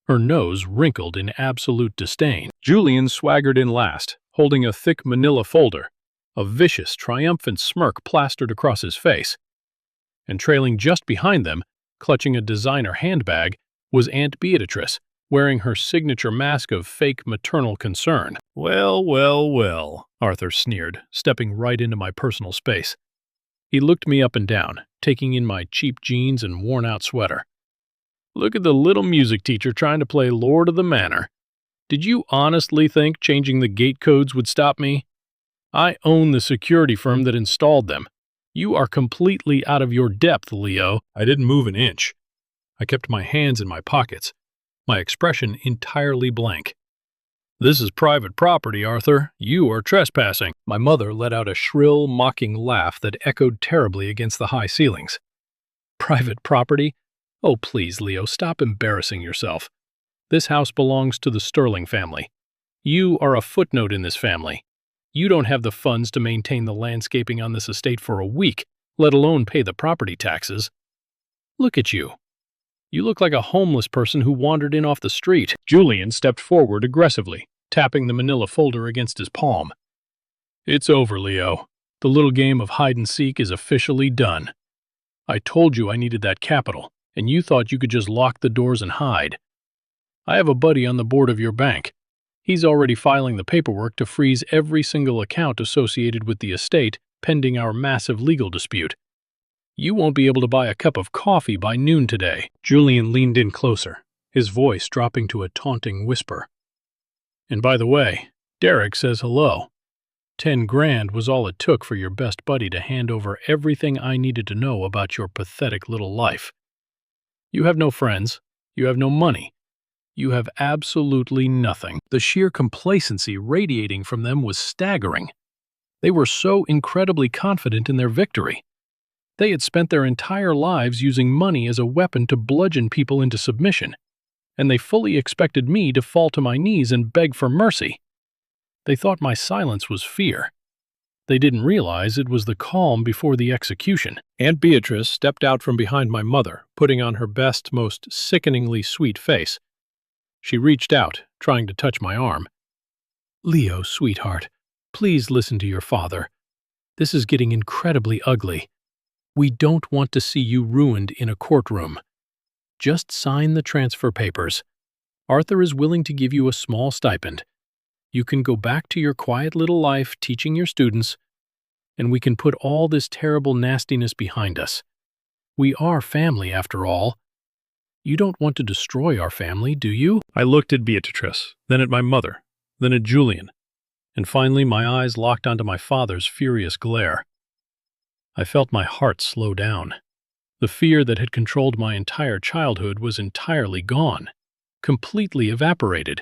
Her nose wrinkled in absolute disdain. Julian swaggered in last, holding a thick manila folder, a vicious, triumphant smirk plastered across his face. And trailing just behind them, clutching a designer handbag, was Aunt Beatrice, wearing her signature mask of fake maternal concern. Well, well, well, Arthur sneered, stepping right into my personal space. He looked me up and down, taking in my cheap jeans and worn-out sweater. Look at the little music teacher trying to play Lord of the Manor. Did you honestly think changing the gate codes would stop me? I own the security firm that installed them. You are completely out of your depth, Leo. I didn't move an inch. I kept my hands in my pockets, my expression entirely blank. This is private property, Arthur. You are trespassing. My mother let out a shrill, mocking laugh that echoed terribly against the high ceilings. Private property? Oh, please, Leo, stop embarrassing yourself. This house belongs to the Sterling family. You are a footnote in this family. You don't have the funds to maintain the landscaping on this estate for a week, let alone pay the property taxes. Look at you. You look like a homeless person who wandered in off the street. Julian stepped forward aggressively, tapping the manila folder against his palm. It's over, Leo. The little game of hide-and-seek is officially done. I told you I needed that capital, and you thought you could just lock the doors and hide. I have a buddy on the board of your bank. He's already filing the paperwork to freeze every single account associated with the estate pending our massive legal dispute. You won't be able to buy a cup of coffee by noon today. Julian leaned in closer, his voice dropping to a taunting whisper. And by the way, Derek says hello. 10 grand was all it took for your best buddy to hand over everything I needed to know about your pathetic little life. You have no friends. You have no money. You have absolutely nothing. The sheer complacency radiating from them was staggering. They were so incredibly confident in their victory. They had spent their entire lives using money as a weapon to bludgeon people into submission, and they fully expected me to fall to my knees and beg for mercy. They thought my silence was fear. They didn't realize it was the calm before the execution. Aunt Beatrice stepped out from behind my mother, putting on her best, most sickeningly sweet face. She reached out, trying to touch my arm. Leo, sweetheart, please listen to your father. This is getting incredibly ugly. We don't want to see you ruined in a courtroom. Just sign the transfer papers. Arthur is willing to give you a small stipend. You can go back to your quiet little life teaching your students, and we can put all this terrible nastiness behind us. We are family, after all. You don't want to destroy our family, do you? I looked at Beatrice, then at my mother, then at Julian, and finally my eyes locked onto my father's furious glare. I felt my heart slow down. The fear that had controlled my entire childhood was entirely gone, completely evaporated.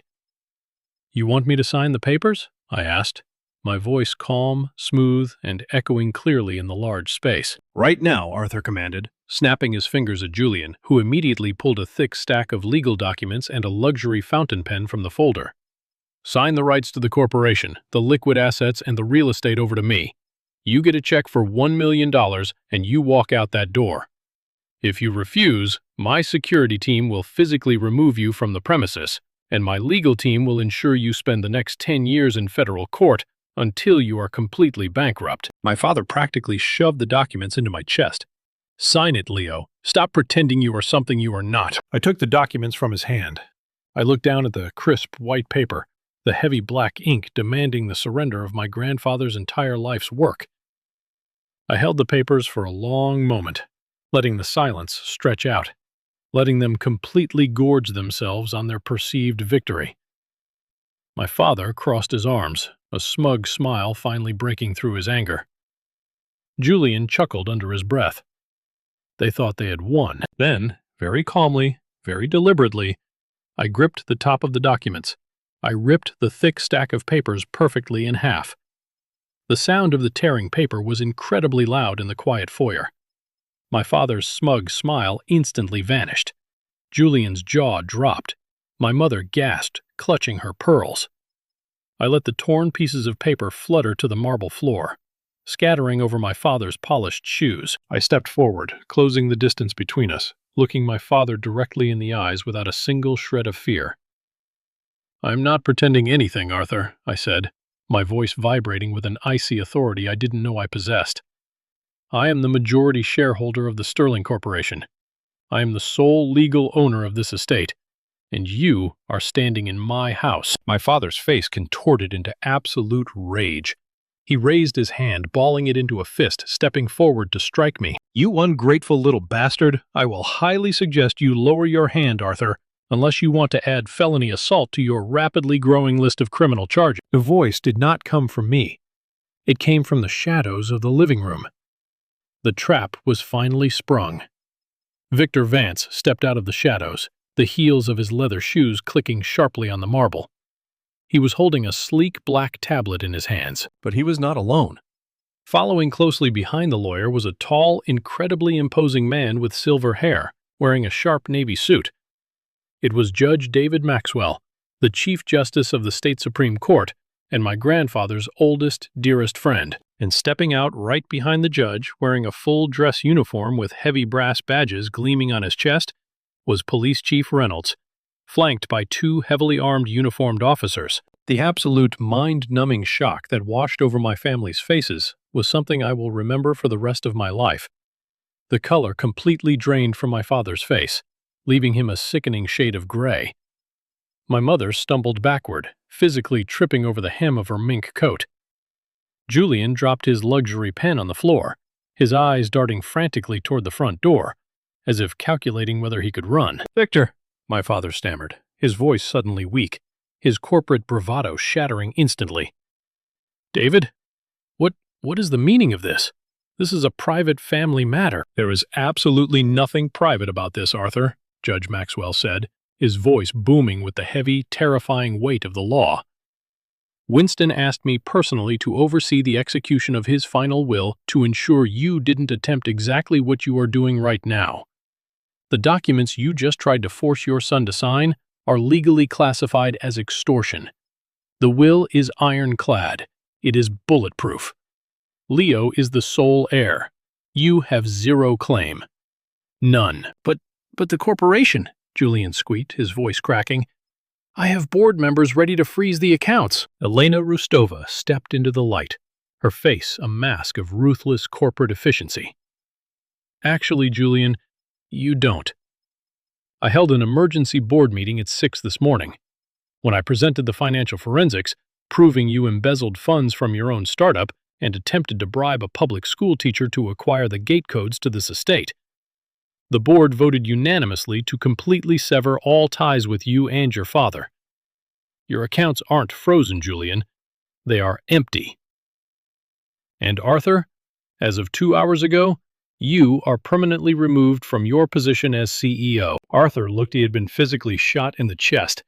You want me to sign the papers? I asked, my voice calm, smooth, and echoing clearly in the large space. Right now, Arthur commanded, snapping his fingers at Julian, who immediately pulled a thick stack of legal documents and a luxury fountain pen from the folder. Sign the rights to the corporation, the liquid assets, and the real estate over to me. You get a check for $1 million and you walk out that door. If you refuse, my security team will physically remove you from the premises, and my legal team will ensure you spend the next 10 years in federal court until you are completely bankrupt. My father practically shoved the documents into my chest, Sign it, Leo. Stop pretending you are something you are not. I took the documents from his hand. I looked down at the crisp white paper, the heavy black ink demanding the surrender of my grandfather's entire life's work. I held the papers for a long moment, letting the silence stretch out, letting them completely gorge themselves on their perceived victory. My father crossed his arms, a smug smile finally breaking through his anger. Julian chuckled under his breath. They thought they had won. Then, very calmly, very deliberately, I gripped the top of the documents. I ripped the thick stack of papers perfectly in half. The sound of the tearing paper was incredibly loud in the quiet foyer. My father's smug smile instantly vanished. Julian's jaw dropped. My mother gasped, clutching her pearls. I let the torn pieces of paper flutter to the marble floor, scattering over my father's polished shoes. I stepped forward, closing the distance between us, looking my father directly in the eyes without a single shred of fear. "I'm not pretending anything, Arthur," I said, my voice vibrating with an icy authority I didn't know I possessed. "I am the majority shareholder of the Sterling Corporation. I am the sole legal owner of this estate, and you are standing in my house." My father's face contorted into absolute rage. He raised his hand, balling it into a fist, stepping forward to strike me. "You ungrateful little bastard! I will highly suggest you lower your hand, Arthur, unless you want to add felony assault to your rapidly growing list of criminal charges." The voice did not come from me. It came from the shadows of the living room. The trap was finally sprung. Victor Vance stepped out of the shadows, the heels of his leather shoes clicking sharply on the marble. He was holding a sleek black tablet in his hands, but he was not alone. Following closely behind the lawyer was a tall, incredibly imposing man with silver hair, wearing a sharp navy suit. It was Judge David Maxwell, the Chief Justice of the State Supreme Court, and my grandfather's oldest, dearest friend. And stepping out right behind the judge, wearing a full dress uniform with heavy brass badges gleaming on his chest, was Police Chief Reynolds, flanked by two heavily armed uniformed officers. The absolute mind-numbing shock that washed over my family's faces was something I will remember for the rest of my life. The color completely drained from my father's face, leaving him a sickening shade of gray. My mother stumbled backward, physically tripping over the hem of her mink coat. Julian dropped his luxury pen on the floor, his eyes darting frantically toward the front door, as if calculating whether he could run. "Victor," my father stammered, his voice suddenly weak, his corporate bravado shattering instantly. "David? What is the meaning of this? This is a private family matter." "There is absolutely nothing private about this, Arthur," Judge Maxwell said, his voice booming with the heavy, terrifying weight of the law. "Winston asked me personally to oversee the execution of his final will to ensure you didn't attempt exactly what you are doing right now. The documents you just tried to force your son to sign are legally classified as extortion. The will is ironclad. It is bulletproof. Leo is the sole heir. You have zero claim. None." But the corporation," Julian squeaked, his voice cracking. "I have board members ready to freeze the accounts." Elena Rustova stepped into the light, her face a mask of ruthless corporate efficiency. "Actually, Julian, you don't. I held an emergency board meeting at 6 this morning. When I presented the financial forensics, proving you embezzled funds from your own startup and attempted to bribe a public school teacher to acquire the gate codes to this estate, the board voted unanimously to completely sever all ties with you and your father. Your accounts aren't frozen, Julian. They are empty. And Arthur, as of 2 hours ago, you are permanently removed from your position as CEO." Arthur looked he had been physically shot in the chest.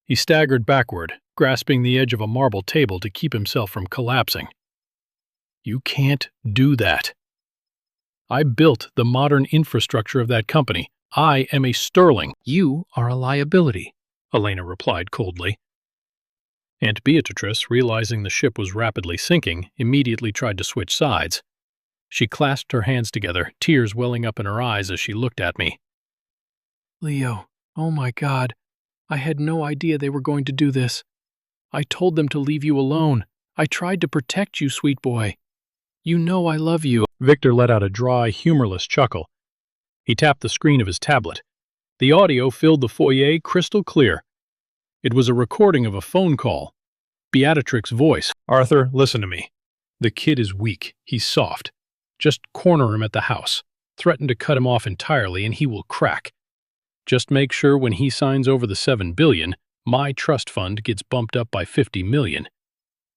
He staggered backward, grasping the edge of a marble table to keep himself from collapsing. "You can't do that. I built the modern infrastructure of that company. I am a Sterling." "You are a liability," Elena replied coldly. Aunt Beatrice, realizing the ship was rapidly sinking, immediately tried to switch sides. She clasped her hands together, tears welling up in her eyes as she looked at me. "Leo, oh my God, I had no idea they were going to do this. I told them to leave you alone. I tried to protect you, sweet boy." You know I love you. Victor let out a dry, humorless chuckle. He tapped the screen of his tablet. The audio filled the foyer crystal clear. It was a recording of a phone call. Beatrix's voice. Arthur, listen to me. The kid is weak. He's soft. Just corner him at the house. Threaten to cut him off entirely and he will crack. Just make sure when he signs over the $7 billion, my trust fund gets bumped up by $50 million.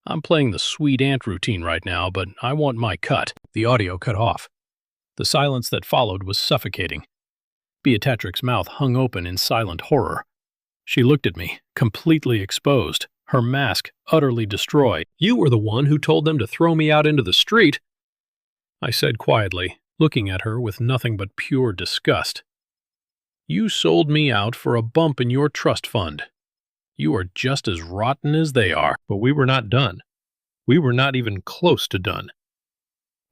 I'm playing the sweet aunt routine right now, but I want my cut. The audio cut off. The silence that followed was suffocating. Beatrix's mouth hung open in silent horror. She looked at me, completely exposed, her mask utterly destroyed. You were the one who told them to throw me out into the street, I said quietly, looking at her with nothing but pure disgust. You sold me out for a bump in your trust fund. You are just as rotten as they are. But we were not done. We were not even close to done.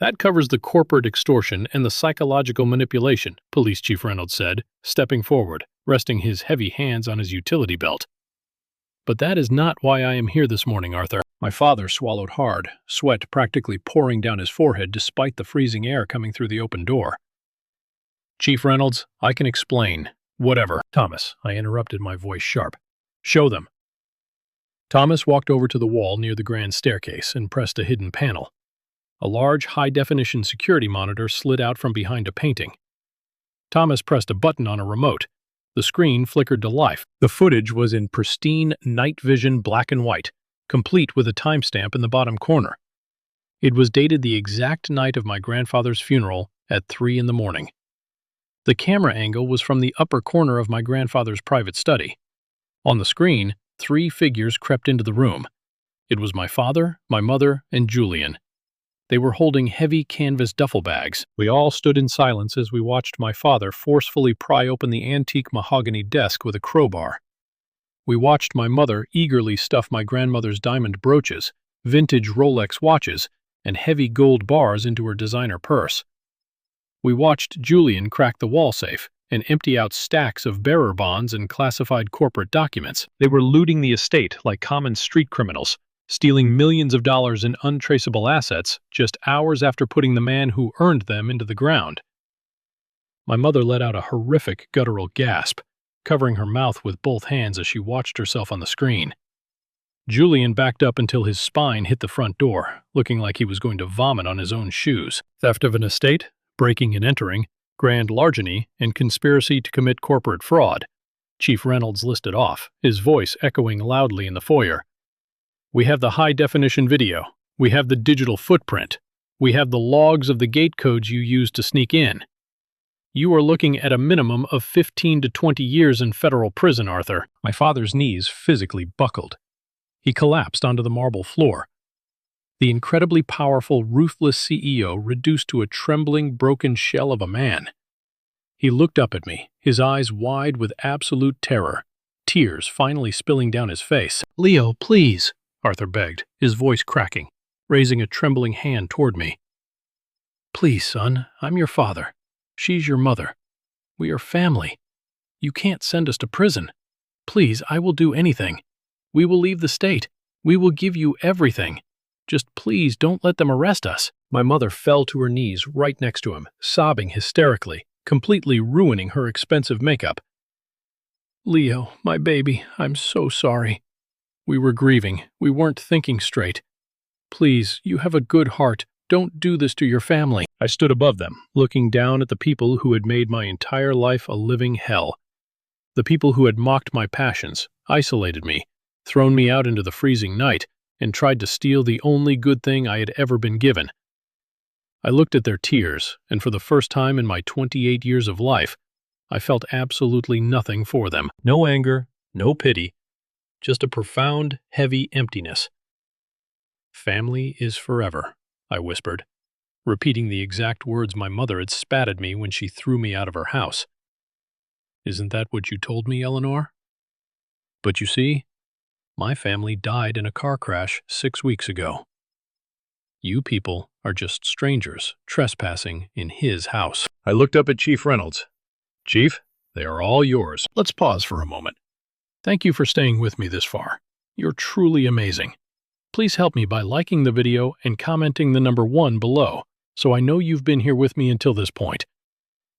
That covers the corporate extortion and the psychological manipulation, Police Chief Reynolds said, stepping forward, resting his heavy hands on his utility belt. But that is not why I am here this morning, Arthur. My father swallowed hard, sweat practically pouring down his forehead despite the freezing air coming through the open door. Chief Reynolds, I can explain. Whatever. Thomas, I interrupted, my voice sharp. Show them. Thomas walked over to the wall near the grand staircase and pressed a hidden panel. A large, high-definition security monitor slid out from behind a painting. Thomas pressed a button on a remote. The screen flickered to life. The footage was in pristine night vision black and white, complete with a timestamp in the bottom corner. It was dated the exact night of my grandfather's funeral at 3 a.m. The camera angle was from the upper corner of my grandfather's private study. On the screen, 3 figures crept into the room. It was my father, my mother, and Julian. They were holding heavy canvas duffel bags. We all stood in silence as we watched my father forcefully pry open the antique mahogany desk with a crowbar. We watched my mother eagerly stuff my grandmother's diamond brooches, vintage Rolex watches, and heavy gold bars into her designer purse. We watched Julian crack the wall safe and empty out stacks of bearer bonds and classified corporate documents. They were looting the estate like common street criminals, stealing millions of dollars in untraceable assets just hours after putting the man who earned them into the ground. My mother let out a horrific guttural gasp, covering her mouth with both hands as she watched herself on the screen. Julian backed up until his spine hit the front door, looking like he was going to vomit on his own shoes. Theft of an estate, breaking and entering, grand larceny, and conspiracy to commit corporate fraud. Chief Reynolds listed off, his voice echoing loudly in the foyer. We have the high-definition video. We have the digital footprint. We have the logs of the gate codes you used to sneak in. You are looking at a minimum of 15 to 20 years in federal prison, Arthur. My father's knees physically buckled. He collapsed onto the marble floor. The incredibly powerful, ruthless CEO reduced to a trembling, broken shell of a man. He looked up at me, his eyes wide with absolute terror, tears finally spilling down his face. Leo, please, Arthur begged, his voice cracking, raising a trembling hand toward me. Please, son, I'm your father. She's your mother. We are family. You can't send us to prison. Please, I will do anything. We will leave the state. We will give you everything. Just please don't let them arrest us. My mother fell to her knees right next to him, sobbing hysterically, completely ruining her expensive makeup. Leo, my baby, I'm so sorry. We were grieving. We weren't thinking straight. Please, you have a good heart. Don't do this to your family. I stood above them, looking down at the people who had made my entire life a living hell. The people who had mocked my passions, isolated me, thrown me out into the freezing night, and tried to steal the only good thing I had ever been given. I looked at their tears, and for the first time in my 28 years of life, I felt absolutely nothing for them. No anger, no pity, just a profound, heavy emptiness. Family is forever, I whispered, repeating the exact words my mother had spat at me when she threw me out of her house. Isn't that what you told me, Eleanor? But you see, my family died in a car crash 6 weeks ago. You people are just strangers trespassing in his house. I looked up at Chief Reynolds. Chief, they are all yours. Let's pause for a moment. Thank you for staying with me this far. You're truly amazing. Please help me by liking the video and commenting the number 1 below, so I know you've been here with me until this point.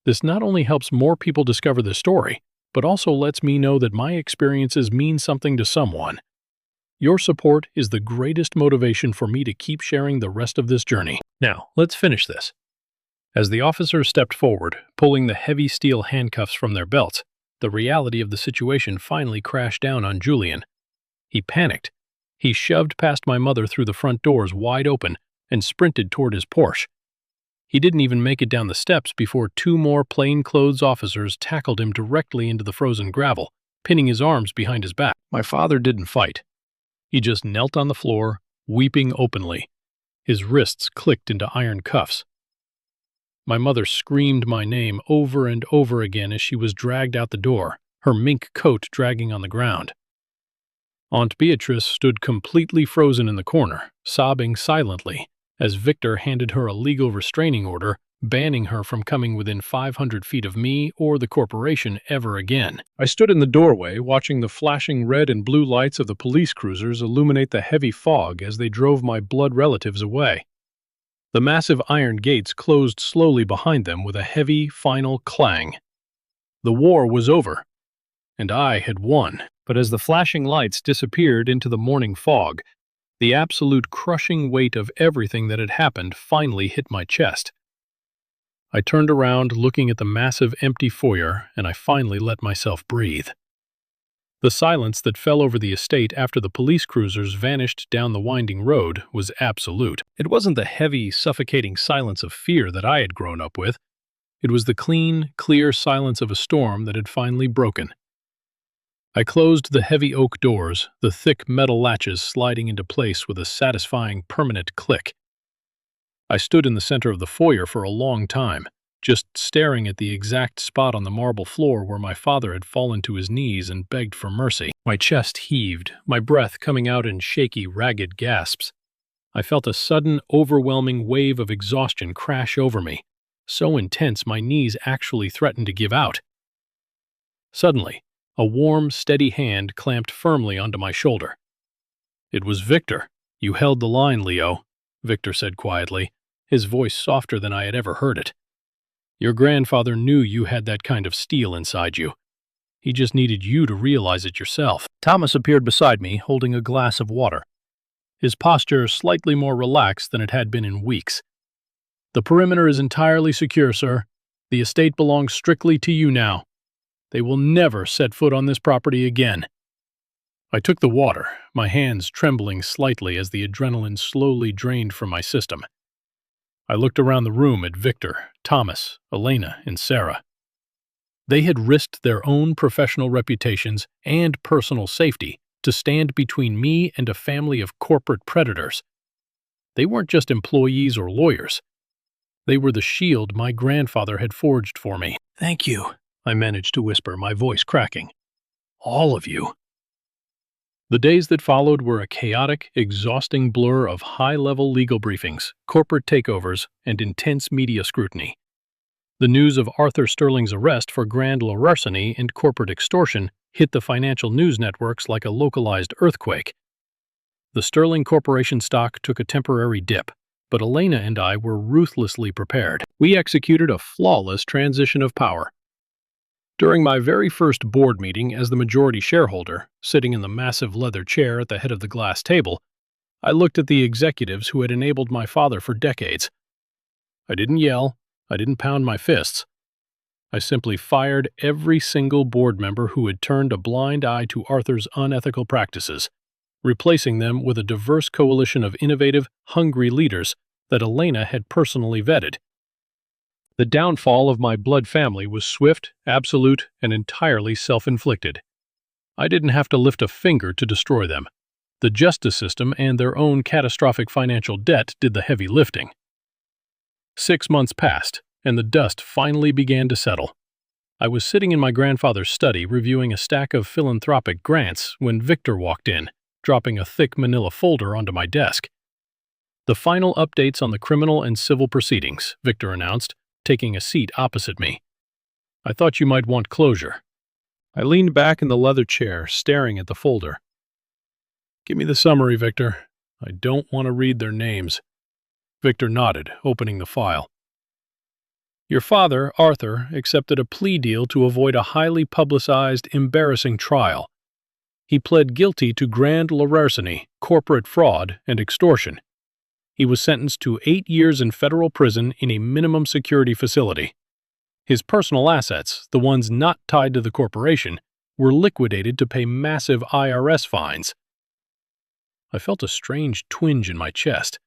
This not only helps more people discover this story, but also lets me know that my experiences mean something to someone. Your support is the greatest motivation for me to keep sharing the rest of this journey. Now, let's finish this. As the officers stepped forward, pulling the heavy steel handcuffs from their belts, the reality of the situation finally crashed down on Julian. He panicked. He shoved past my mother through the front doors wide open and sprinted toward his Porsche. He didn't even make it down the steps before 2 more plainclothes officers tackled him directly into the frozen gravel, pinning his arms behind his back. My father didn't fight. He just knelt on the floor, weeping openly. His wrists clicked into iron cuffs. My mother screamed my name over and over again as she was dragged out the door, her mink coat dragging on the ground. Aunt Beatrice stood completely frozen in the corner, sobbing silently, as Victor handed her a legal restraining order banning her from coming within 500 feet of me or the corporation ever again. I stood in the doorway watching the flashing red and blue lights of the police cruisers illuminate the heavy fog as they drove my blood relatives away. The massive iron gates closed slowly behind them with a heavy, final clang. The war was over, and I had won. But as the flashing lights disappeared into the morning fog, the absolute crushing weight of everything that had happened finally hit my chest. I turned around, looking at the massive empty foyer, and I finally let myself breathe. The silence that fell over the estate after the police cruisers vanished down the winding road was absolute. It wasn't the heavy, suffocating silence of fear that I had grown up with. It was the clean, clear silence of a storm that had finally broken. I closed the heavy oak doors, the thick metal latches sliding into place with a satisfying, permanent click. I stood in the center of the foyer for a long time, just staring at the exact spot on the marble floor where my father had fallen to his knees and begged for mercy. My chest heaved, my breath coming out in shaky, ragged gasps. I felt a sudden, overwhelming wave of exhaustion crash over me, so intense my knees actually threatened to give out. Suddenly, a warm, steady hand clamped firmly onto my shoulder. It was Victor. "You held the line, Leo," Victor said quietly, his voice softer than I had ever heard it. "Your grandfather knew you had that kind of steel inside you. He just needed you to realize it yourself." Thomas appeared beside me, holding a glass of water, his posture slightly more relaxed than it had been in weeks. "The perimeter is entirely secure, sir. The estate belongs strictly to you now. They will never set foot on this property again." I took the water, my hands trembling slightly as the adrenaline slowly drained from my system. I looked around the room at Victor, Thomas, Elena, and Sarah. They had risked their own professional reputations and personal safety to stand between me and a family of corporate predators. They weren't just employees or lawyers. They were the shield my grandfather had forged for me. "Thank you," I managed to whisper, my voice cracking. "All of you." The days that followed were a chaotic, exhausting blur of high-level legal briefings, corporate takeovers, and intense media scrutiny. The news of Arthur Sterling's arrest for grand larceny and corporate extortion hit the financial news networks like a localized earthquake. The Sterling Corporation stock took a temporary dip, but Elena and I were ruthlessly prepared. We executed a flawless transition of power. During my very first board meeting as the majority shareholder, sitting in the massive leather chair at the head of the glass table, I looked at the executives who had enabled my father for decades. I didn't yell, I didn't pound my fists. I simply fired every single board member who had turned a blind eye to Arthur's unethical practices, replacing them with a diverse coalition of innovative, hungry leaders that Elena had personally vetted. The downfall of my blood family was swift, absolute, and entirely self-inflicted. I didn't have to lift a finger to destroy them. The justice system and their own catastrophic financial debt did the heavy lifting. 6 months passed, and the dust finally began to settle. I was sitting in my grandfather's study reviewing a stack of philanthropic grants when Victor walked in, dropping a thick manila folder onto my desk. "The final updates on the criminal and civil proceedings," Victor announced, taking a seat opposite me. "I thought you might want closure." I leaned back in the leather chair, staring at the folder. "Give me the summary, Victor. I don't want to read their names. Victor nodded, opening the file. Your father, Arthur, accepted a plea deal to avoid a highly publicized, embarrassing trial. He pled guilty to grand larceny, corporate fraud, and extortion. He was sentenced to 8 years in federal prison in a minimum security facility. His personal assets, the ones not tied to the corporation, were liquidated to pay massive IRS fines. I felt a strange twinge in my chest,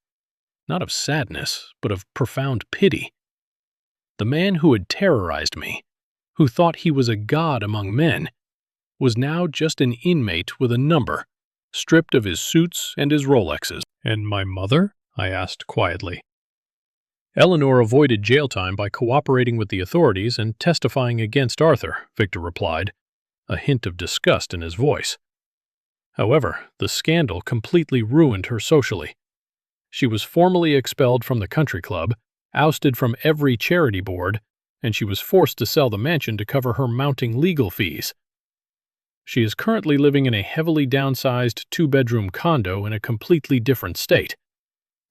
not of sadness, but of profound pity. The man who had terrorized me, who thought he was a god among men, was now just an inmate with a number, stripped of his suits and his Rolexes. And my mother? I asked quietly. Eleanor avoided jail time by cooperating with the authorities and testifying against Arthur, Victor replied, a hint of disgust in his voice. However, the scandal completely ruined her socially. She was formally expelled from the country club, ousted from every charity board, and she was forced to sell the mansion to cover her mounting legal fees. She is currently living in a heavily downsized 2-bedroom condo in a completely different state.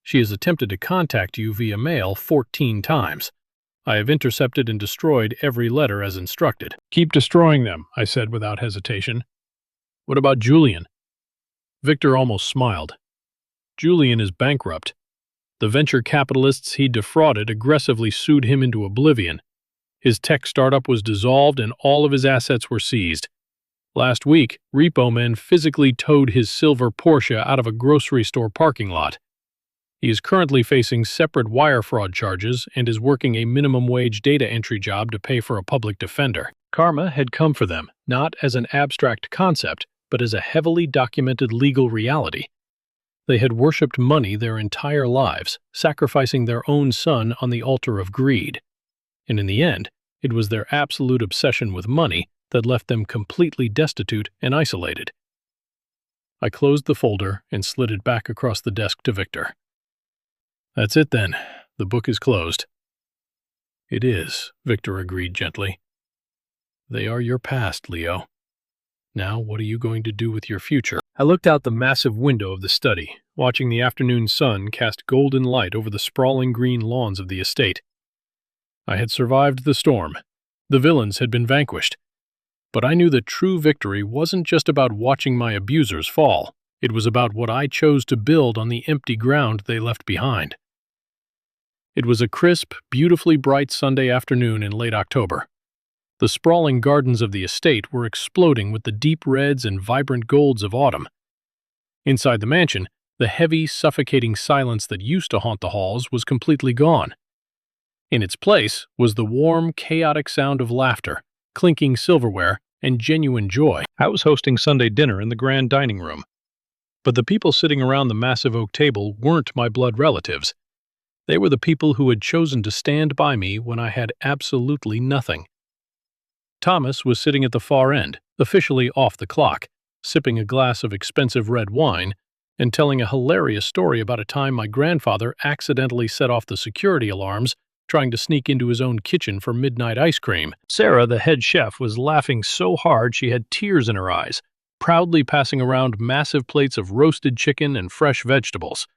She has attempted to contact you via mail 14 times. I have intercepted and destroyed every letter as instructed. Keep destroying them, I said without hesitation. What about Julian? Victor almost smiled. Julian is bankrupt. The venture capitalists he defrauded aggressively sued him into oblivion. His tech startup was dissolved and all of his assets were seized. Last week, repo men physically towed his silver Porsche out of a grocery store parking lot. He is currently facing separate wire fraud charges and is working a minimum wage data entry job to pay for a public defender. Karma had come for them, not as an abstract concept, but as a heavily documented legal reality. They had worshipped money their entire lives, sacrificing their own son on the altar of greed. And in the end, it was their absolute obsession with money that left them completely destitute and isolated. I closed the folder and slid it back across the desk to Victor. That's it then. The book is closed. It is, Victor agreed gently. They are your past, Leo. Now, what are you going to do with your future? I looked out the massive window of the study, watching the afternoon sun cast golden light over the sprawling green lawns of the estate. I had survived the storm. The villains had been vanquished. But I knew that true victory wasn't just about watching my abusers fall. It was about what I chose to build on the empty ground they left behind. It was a crisp, beautifully bright Sunday afternoon in late October. The sprawling gardens of the estate were exploding with the deep reds and vibrant golds of autumn. Inside the mansion, the heavy, suffocating silence that used to haunt the halls was completely gone. In its place was the warm, chaotic sound of laughter, clinking silverware, and genuine joy. I was hosting Sunday dinner in the grand dining room. But the people sitting around the massive oak table weren't my blood relatives. They were the people who had chosen to stand by me when I had absolutely nothing. Thomas was sitting at the far end, officially off the clock, sipping a glass of expensive red wine and telling a hilarious story about a time my grandfather accidentally set off the security alarms trying to sneak into his own kitchen for midnight ice cream. Sarah, the head chef, was laughing so hard she had tears in her eyes, proudly passing around massive plates of roasted chicken and fresh vegetables.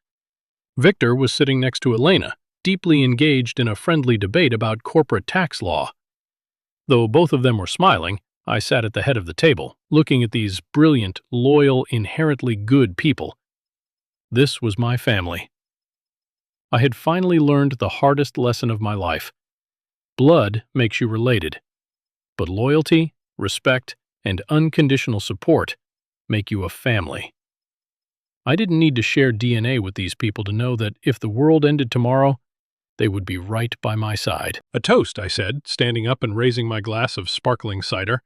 Victor was sitting next to Elena, deeply engaged in a friendly debate about corporate tax law. Though both of them were smiling, I sat at the head of the table, looking at these brilliant, loyal, inherently good people. This was my family. I had finally learned the hardest lesson of my life. Blood makes you related, but loyalty, respect, and unconditional support make you a family. I didn't need to share DNA with these people to know that if the world ended tomorrow, they would be right by my side. A toast, I said, standing up and raising my glass of sparkling cider.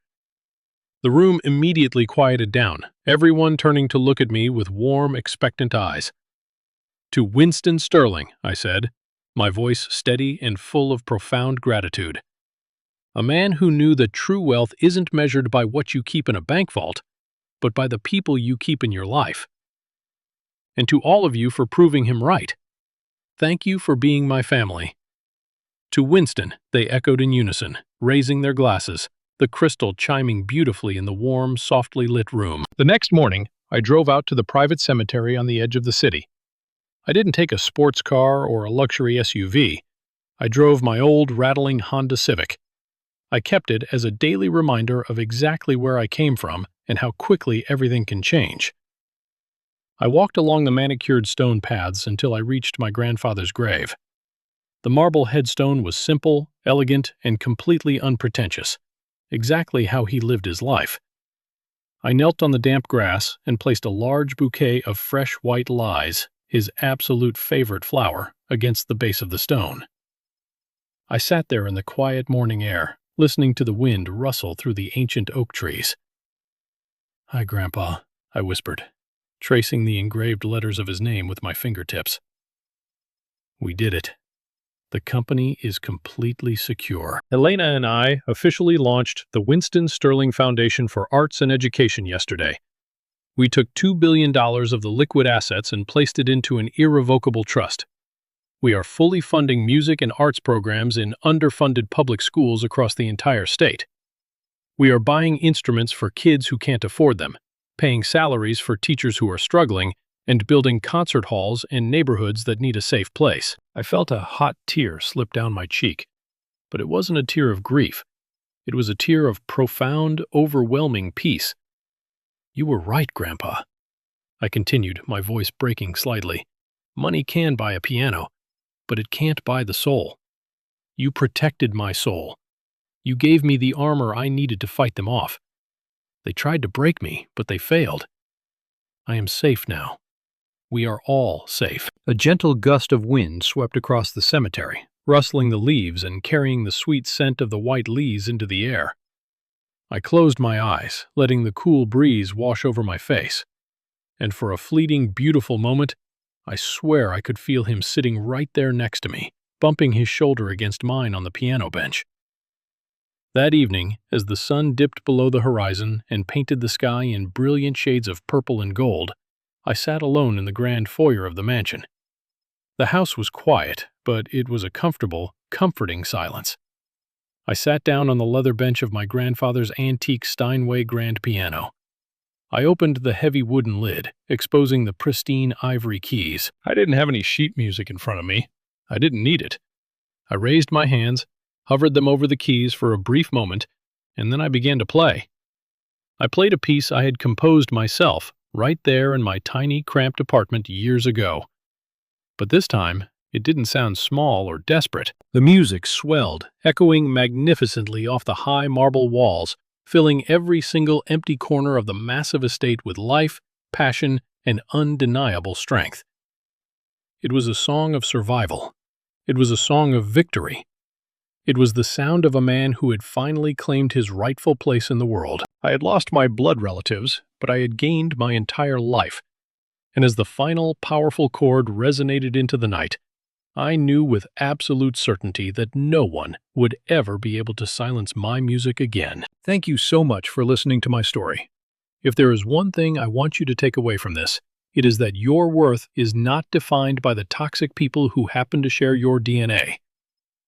The room immediately quieted down, everyone turning to look at me with warm, expectant eyes. To Winston Sterling, I said, my voice steady and full of profound gratitude. A man who knew that true wealth isn't measured by what you keep in a bank vault, but by the people you keep in your life. And to all of you for proving him right. Thank you for being my family. To Winston, they echoed in unison, raising their glasses, the crystal chiming beautifully in the warm, softly lit room. The next morning, I drove out to the private cemetery on the edge of the city. I didn't take a sports car or a luxury SUV. I drove my old, rattling Honda Civic. I kept it as a daily reminder of exactly where I came from and how quickly everything can change. I walked along the manicured stone paths until I reached my grandfather's grave. The marble headstone was simple, elegant, and completely unpretentious, exactly how he lived his life. I knelt on the damp grass and placed a large bouquet of fresh white lies, his absolute favorite flower, against the base of the stone. I sat there in the quiet morning air, listening to the wind rustle through the ancient oak trees. "Hi, Grandpa," I whispered, tracing the engraved letters of his name with my fingertips. "We did it. The company is completely secure." Elena and I officially launched the Winston Sterling Foundation for Arts and Education yesterday. We took $2 billion of the liquid assets and placed it into an irrevocable trust. We are fully funding music and arts programs in underfunded public schools across the entire state. We are buying instruments for kids who can't afford them, paying salaries for teachers who are struggling, and building concert halls in neighborhoods that need a safe place. I felt a hot tear slip down my cheek, but it wasn't a tear of grief. It was a tear of profound, overwhelming peace. "You were right, Grandpa," I continued, my voice breaking slightly. "Money can buy a piano, but it can't buy the soul. You protected my soul. You gave me the armor I needed to fight them off. They tried to break me, but they failed. I am safe now. We are all safe." A gentle gust of wind swept across the cemetery, rustling the leaves and carrying the sweet scent of the white leaves into the air. I closed my eyes, letting the cool breeze wash over my face. And for a fleeting, beautiful moment, I swear I could feel him sitting right there next to me, bumping his shoulder against mine on the piano bench. That evening, as the sun dipped below the horizon and painted the sky in brilliant shades of purple and gold, I sat alone in the grand foyer of the mansion. The house was quiet, but it was a comfortable, comforting silence. I sat down on the leather bench of my grandfather's antique Steinway grand piano. I opened the heavy wooden lid, exposing the pristine ivory keys. I didn't have any sheet music in front of me. I didn't need it. I raised my hands, hovered them over the keys for a brief moment, and then I began to play. I played a piece I had composed myself, right there in my tiny, cramped apartment years ago. But this time, it didn't sound small or desperate. The music swelled, echoing magnificently off the high marble walls, filling every single empty corner of the massive estate with life, passion, and undeniable strength. It was a song of survival. It was a song of victory. It was the sound of a man who had finally claimed his rightful place in the world. I had lost my blood relatives, but I had gained my entire life. And as the final, powerful chord resonated into the night, I knew with absolute certainty that no one would ever be able to silence my music again. Thank you so much for listening to my story. If there is one thing I want you to take away from this, it is that your worth is not defined by the toxic people who happen to share your DNA.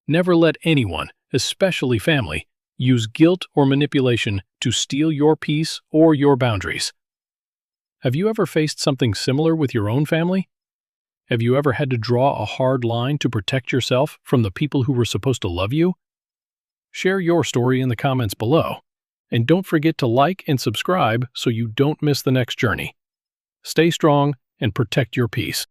Never let anyone, especially family, use guilt or manipulation to steal your peace or your boundaries. Have you ever faced something similar with your own family? Have you ever had to draw a hard line to protect yourself from the people who were supposed to love you? Share your story in the comments below, and don't forget to like and subscribe so you don't miss the next journey. Stay strong and protect your peace.